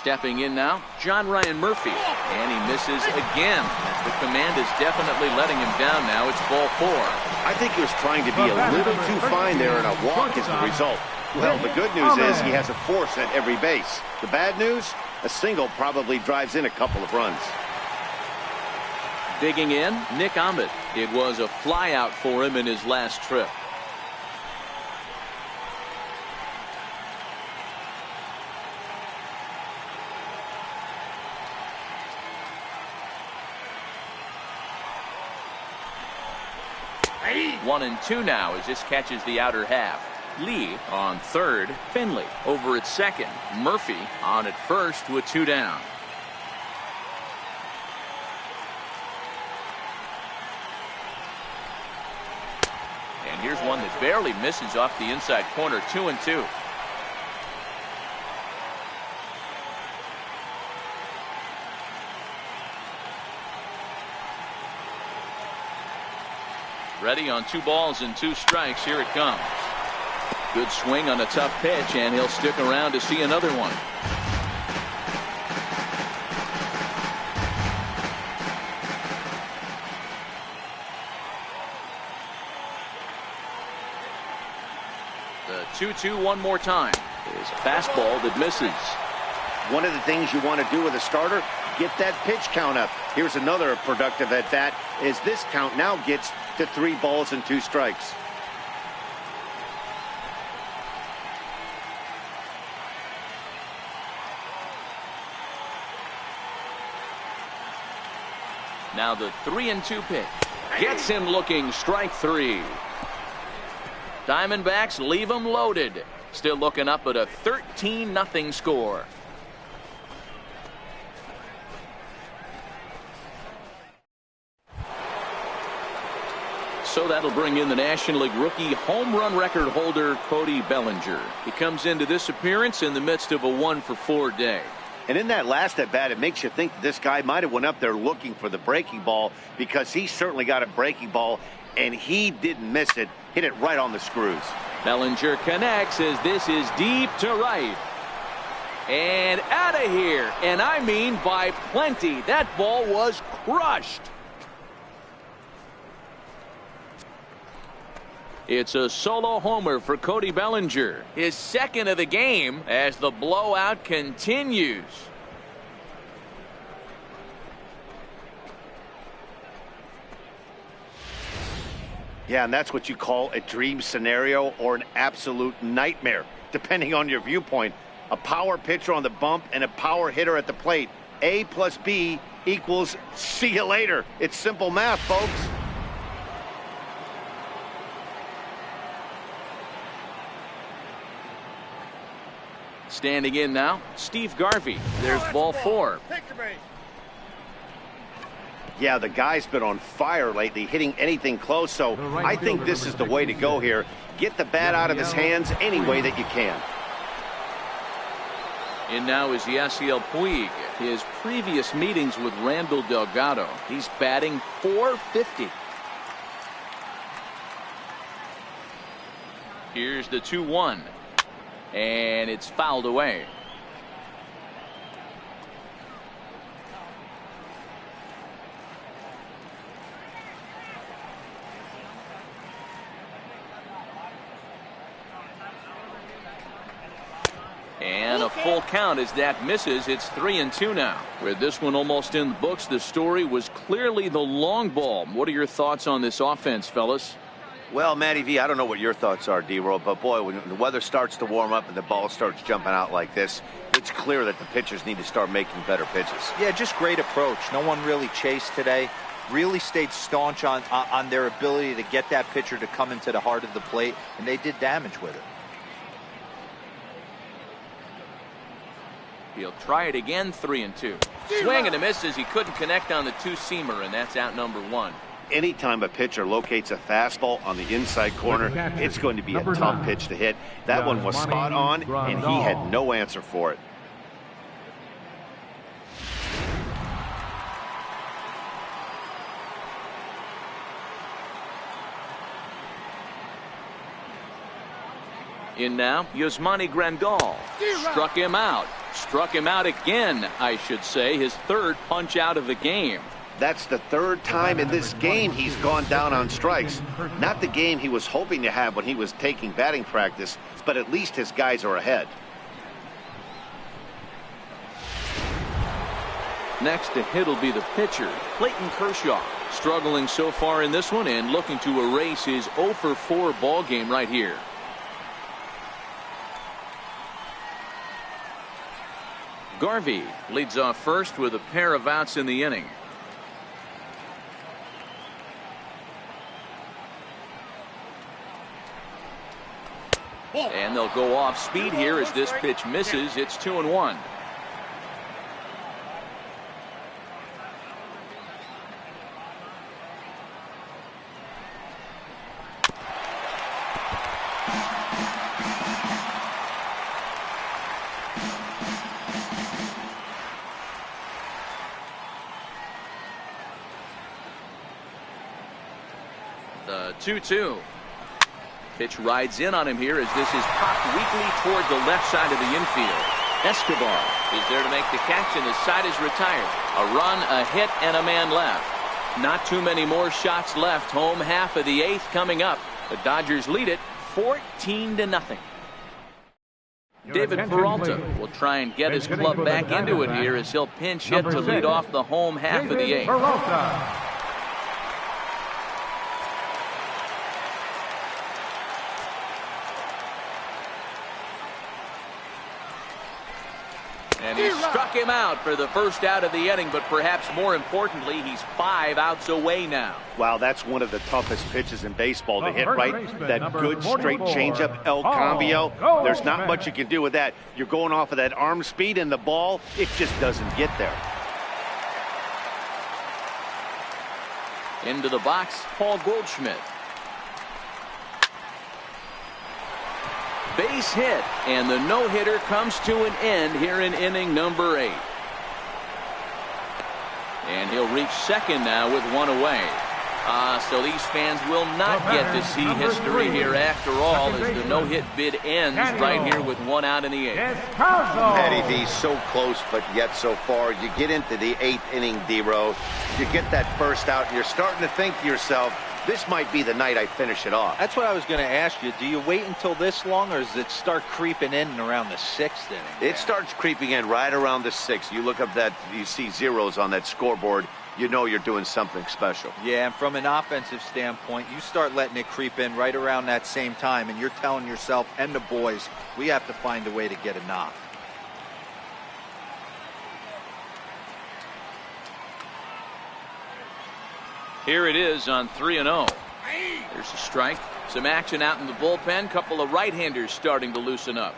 Stepping in now, John Ryan Murphy. And he misses again. The command is definitely letting him down now. It's ball 4. I think he was trying to be a little too fine there, and a walk is the result. Well, the good news is he has a force at every base. The bad news, a single probably drives in a couple of runs. Digging in, Nick Ahmed. It was a flyout for him in his last trip. Hey. 1-2 now as this catches the outer half. Lee on third. Finley over at second. Murphy on at first with 2 down. And here's one that barely misses off the inside corner. 2-2. Ready on 2 balls and 2 strikes. Here it comes. Good swing on a tough pitch, and he'll stick around to see another one. The 2-2 one more time. Is a fastball that misses. One of the things you want to do with a starter, get that pitch count up. Here's another productive at bat, as this count now gets to 3 balls and 2 strikes. Now the 3-2 pitch. Gets him looking. Strike 3. Diamondbacks leave him loaded. Still looking up at a 13-0 score. So that'll bring in the National League rookie home run record holder Cody Bellinger. He comes into this appearance in the midst of a 1-for-4 day. And in that last at bat, it makes you think this guy might have went up there looking for the breaking ball, because he certainly got a breaking ball and he didn't miss it. Hit it right on the screws. Bellinger connects as this is deep to right. And out of here. And I mean by plenty. That ball was crushed. It's a solo homer for Cody Bellinger, his second of the game, as the blowout continues. Yeah, and that's what you call a dream scenario or an absolute nightmare, depending on your viewpoint. A power pitcher on the bump and a power hitter at the plate. A plus B equals see you later. It's simple math, folks. Standing in now, Steve Garvey. There's ball 4. Yeah, the guy's been on fire lately, hitting anything close, so I think this is the way to go here. Get the bat out of his hands any way that you can. In now is Yasiel Puig. His previous meetings with Randall Delgado, he's batting .450. Here's the 2-1. And it's fouled away. And a full count as that misses. It's 3-2 now. With this one almost in the books, the story was clearly the long ball. What are your thoughts on this offense, fellas? Well, Matty V, I don't know what your thoughts are, D-Roll, but boy, when the weather starts to warm up and the ball starts jumping out like this, it's clear that the pitchers need to start making better pitches. Yeah, just great approach. No one really chased today. Really stayed staunch on their ability to get that pitcher to come into the heart of the plate, and they did damage with it. He'll try it again, 3-2. Swing and a miss as he couldn't connect on the two-seamer, and that's out number 1. Anytime a pitcher locates a fastball on the inside corner, it's going to be a tough pitch to hit. That one was spot on, and he had no answer for it. In now, Yasmani Grandal. Struck him out. Struck him out again, I should say. His third punch out of the game. That's the third time in this game he's gone down on strikes. Not the game he was hoping to have when he was taking batting practice, but at least his guys are ahead. Next to hit will be the pitcher, Clayton Kershaw. Struggling so far in this one and looking to erase his 0-for-4 ball game right here. Garvey leads off first with a pair of outs in the inning. And they'll go off speed here as this pitch misses. It's 2-1. The 2-2. Pitch rides in on him here as this is popped weakly toward the left side of the infield. Escobar is there to make the catch, and the side is retired. A run, a hit, and a man left. Not too many more shots left. Home half of the 8th coming up. The Dodgers lead it 14-0. David Peralta will try and get his club back into it here as he'll pinch hit to lead off the home half of the 8th. And he struck him out for the first out of the inning, but perhaps more importantly, he's 5 outs away now. Wow, that's one of the toughest pitches in baseball to hit, right? That good straight changeup, El Cambio. There's not much you can do with that. You're going off of that arm speed, and the ball, it just doesn't get there. Into the box, Paul Goldschmidt. Base hit, and the no-hitter comes to an end here in inning number 8. And he'll reach second now with 1 away. So these fans will not get to see history here after all, as the no-hit bid ends right here with 1 out in the 8th. Eddie V, so close, but yet so far. You get into the 8th inning, D-Rose. You get that first out, and you're starting to think to yourself, this might be the night I finish it off. That's what I was going to ask you. Do you wait until this long, or does it start creeping in around the 6th inning? It starts creeping in right around the 6th. You look up that, you see zeros on that scoreboard, you know you're doing something special. Yeah, and from an offensive standpoint, you start letting it creep in right around that same time, and you're telling yourself and the boys, we have to find a way to get a knock. Here it is on 3-0. There's a strike. Some action out in the bullpen. Couple of right-handers starting to loosen up.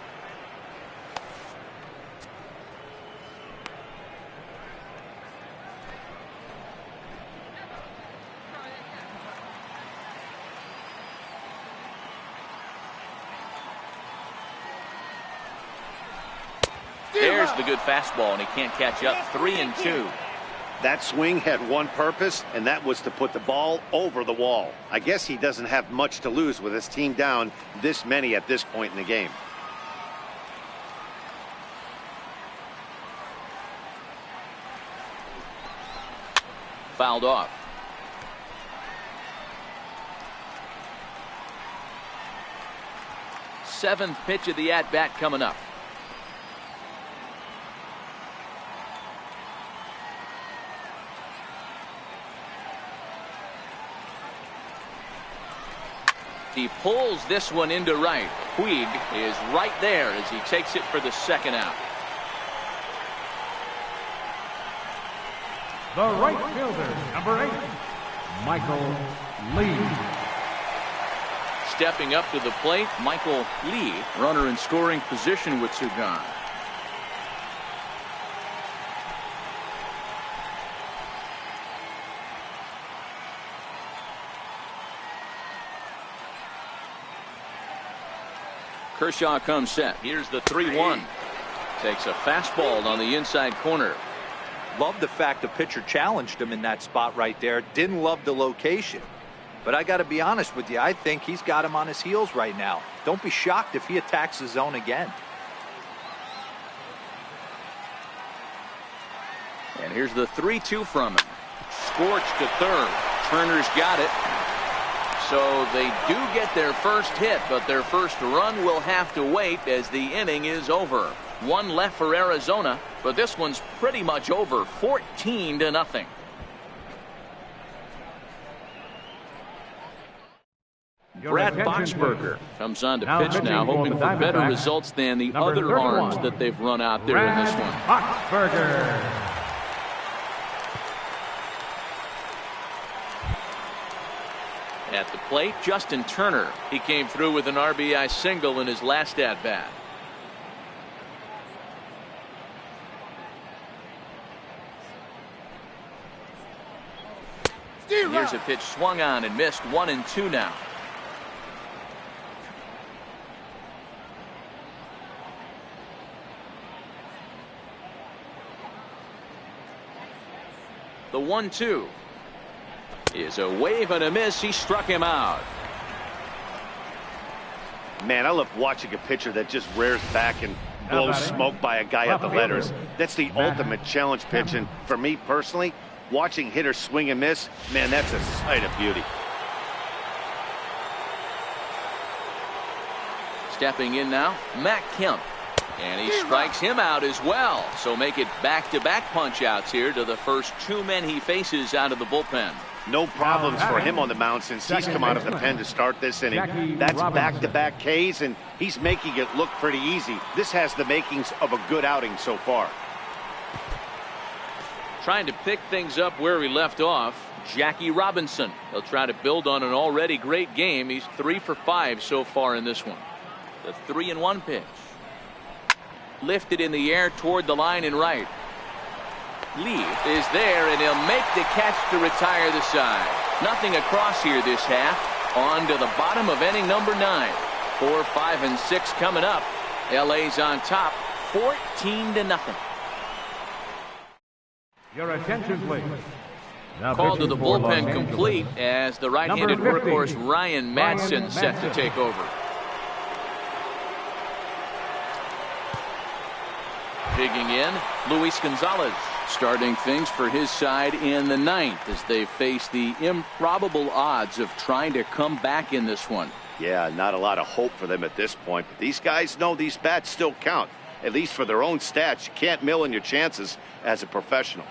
There's the good fastball, and he can't catch up. 3-2. That swing had one purpose, and that was to put the ball over the wall. I guess he doesn't have much to lose with his team down this many at this point in the game. Fouled off. Seventh pitch of the at-bat coming up. He pulls this one into right. Puig is right there as he takes it for the second out. The right fielder, number 8, Michael Lee. Stepping up to the plate, Michael Lee, runner in scoring position with Sugan. Kershaw comes set. Here's the 3-1. Takes a fastball on the inside corner. Love the fact the pitcher challenged him in that spot right there. Didn't love the location. But I got to be honest with you, I think he's got him on his heels right now. Don't be shocked if he attacks the zone again. And here's the 3-2 from him. Scorched to third. Turner's got it. So they do get their first hit, but their first run will have to wait as the inning is over. One left for Arizona, but this one's pretty much over, 14-0. Brad Boxberger comes on to pitch now, hoping for better results than the other arms that they've run out there in this one. Boxberger. At the plate, Justin Turner. He came through with an RBI single in his last at-bat. Here's a pitch swung on and missed. 1-2 now. The 1-2 is a wave and a miss. He struck him out. Man, I love watching a pitcher that just rears back and blows smoke by a guy at the letters. That's the ultimate challenge pitch. And for me personally, watching hitters swing and miss, man, that's a sight of beauty. Stepping in now, Matt Kemp. And he strikes him out as well. So make it back-to-back punch-outs here to the first two men he faces out of the bullpen. No problems for him on the mound since he's come out of the pen to start this inning. That's back-to-back Ks, and he's making it look pretty easy. This has the makings of a good outing so far. Trying to pick things up where he left off, Jackie Robinson. He'll try to build on an already great game. He's 3 for 5 so far in this one. The 3-1 pitch. Lifted in the air toward the line and right. Lee is there, and he'll make the catch to retire the side. Nothing across here this half. On to the bottom of inning number 9. 4, 5, and 6 coming up. LA's on top, 14-0. Your attention, please. Now Call to the pitching for Los bullpen Angeles. complete as the right-handed Number 50, workhorse Ryan Madsen set to take over. Digging in, Luis Gonzalez starting things for his side in the 9th as they face the improbable odds of trying to come back in this one. Yeah, not a lot of hope for them at this point, but these guys know these bats still count, at least for their own stats. You can't mill in your chances as a professional.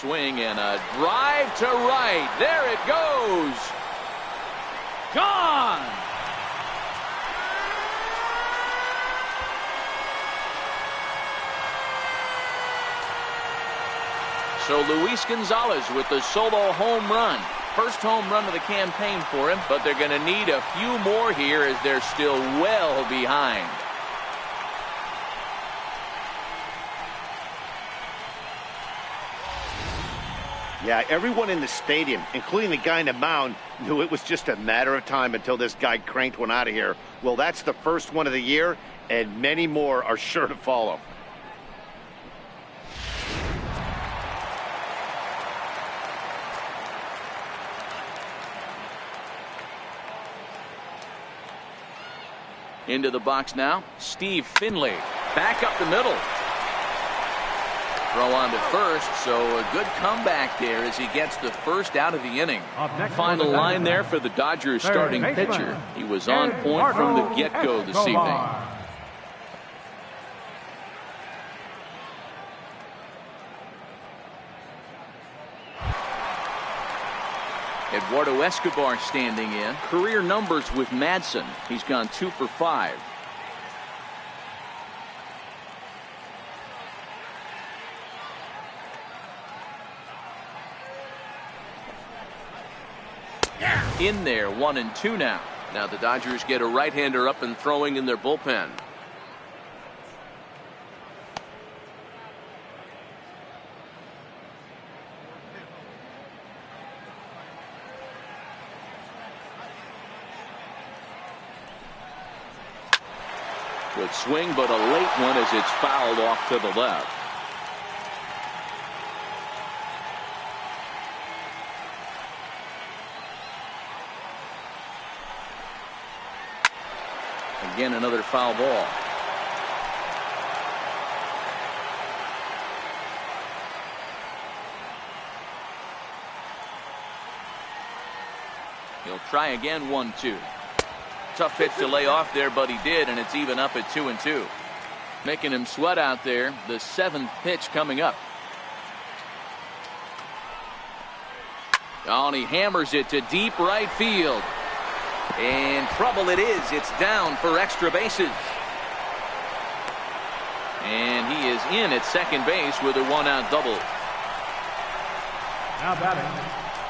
Swing and a drive to right. There it goes. Gone. So Luis Gonzalez with the solo home run. First home run of the campaign for him, but they're going to need a few more here as they're still well behind. Yeah, everyone in the stadium, including the guy in the mound, knew it was just a matter of time until this guy cranked one out of here. Well, that's the first one of the year, and many more are sure to follow. Into the box now, Steve Finley. Back up the middle. Throw on to first, so a good comeback there as he gets the first out of the inning. Final line there for the Dodgers starting pitcher. He was on point from the get-go this evening. Eduardo Escobar standing in. Career numbers with Madsen. He's gone 2 for 5. In there, 1-2 now. Now the Dodgers get a right-hander up and throwing in their bullpen. Good swing, but a late one as it's fouled off to the left. Again, another foul ball. He'll try again, 1-2. Tough pitch to lay off there, but he did, and it's even up at 2-2. Making him sweat out there. The 7th pitch coming up. Oh, and he hammers it to deep right field. And trouble it is. It's down for extra bases. And he is in at second base with a 1-out double. Now batting,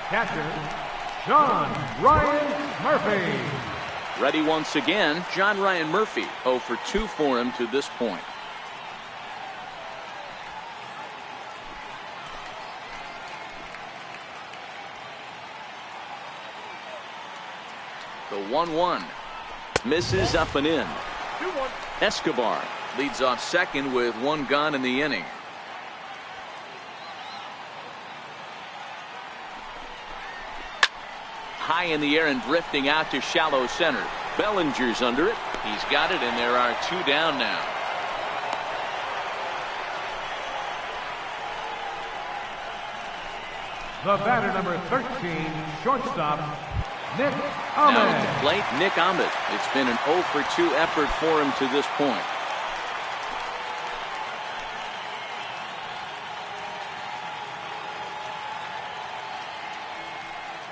catcher, John Ryan Murphy. Ready once again, John Ryan Murphy. 0 for 2 for him to this point. The 1-1 misses up and in. Escobar leads off second with 1 gone in the inning. High in the air and drifting out to shallow center. Bellinger's under it. He's got it, and there are 2 down now. The batter, number 13, shortstop, Nick Now at the Ahmed. plate, Nick Ahmed. It's been an 0 for 2 effort for him to this point.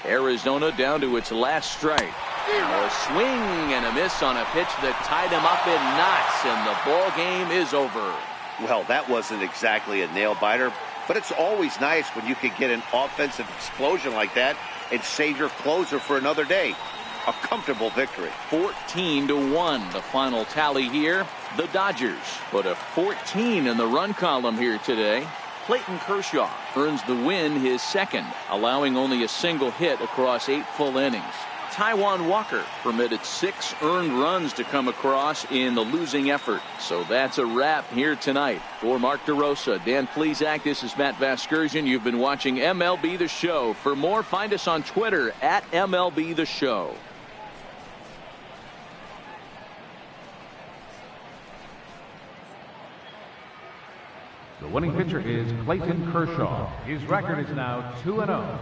Arizona down to its last strike. A swing and a miss on a pitch that tied him up in knots, and the ball game is over. Well, that wasn't exactly a nail-biter, but it's always nice when you can get an offensive explosion like that and save your closer for another day. A comfortable victory. 14-1, the final tally here. The Dodgers put a 14 in the run column here today. Clayton Kershaw earns the win, his second, allowing only a single hit across 8 full innings. Taijuan Walker permitted 6 earned runs to come across in the losing effort. So that's a wrap here tonight. For Mark DeRosa, Dan Plesac, this is Matt Vasgersian. You've been watching MLB The Show. For more, find us on Twitter at MLB The Show. The winning pitcher is Clayton Kershaw. His record is now 2-0.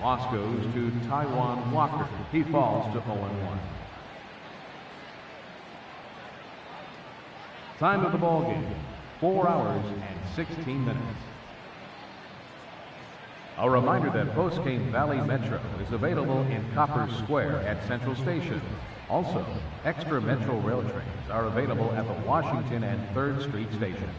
Loss goes to Taijuan Walker. He falls to 0-1. Time of the ball game, 4 hours and 16 minutes. A reminder that Postgame Valley Metro is available in Copper Square at Central Station. Also, extra Metro rail trains are available at the Washington and 3rd Street stations.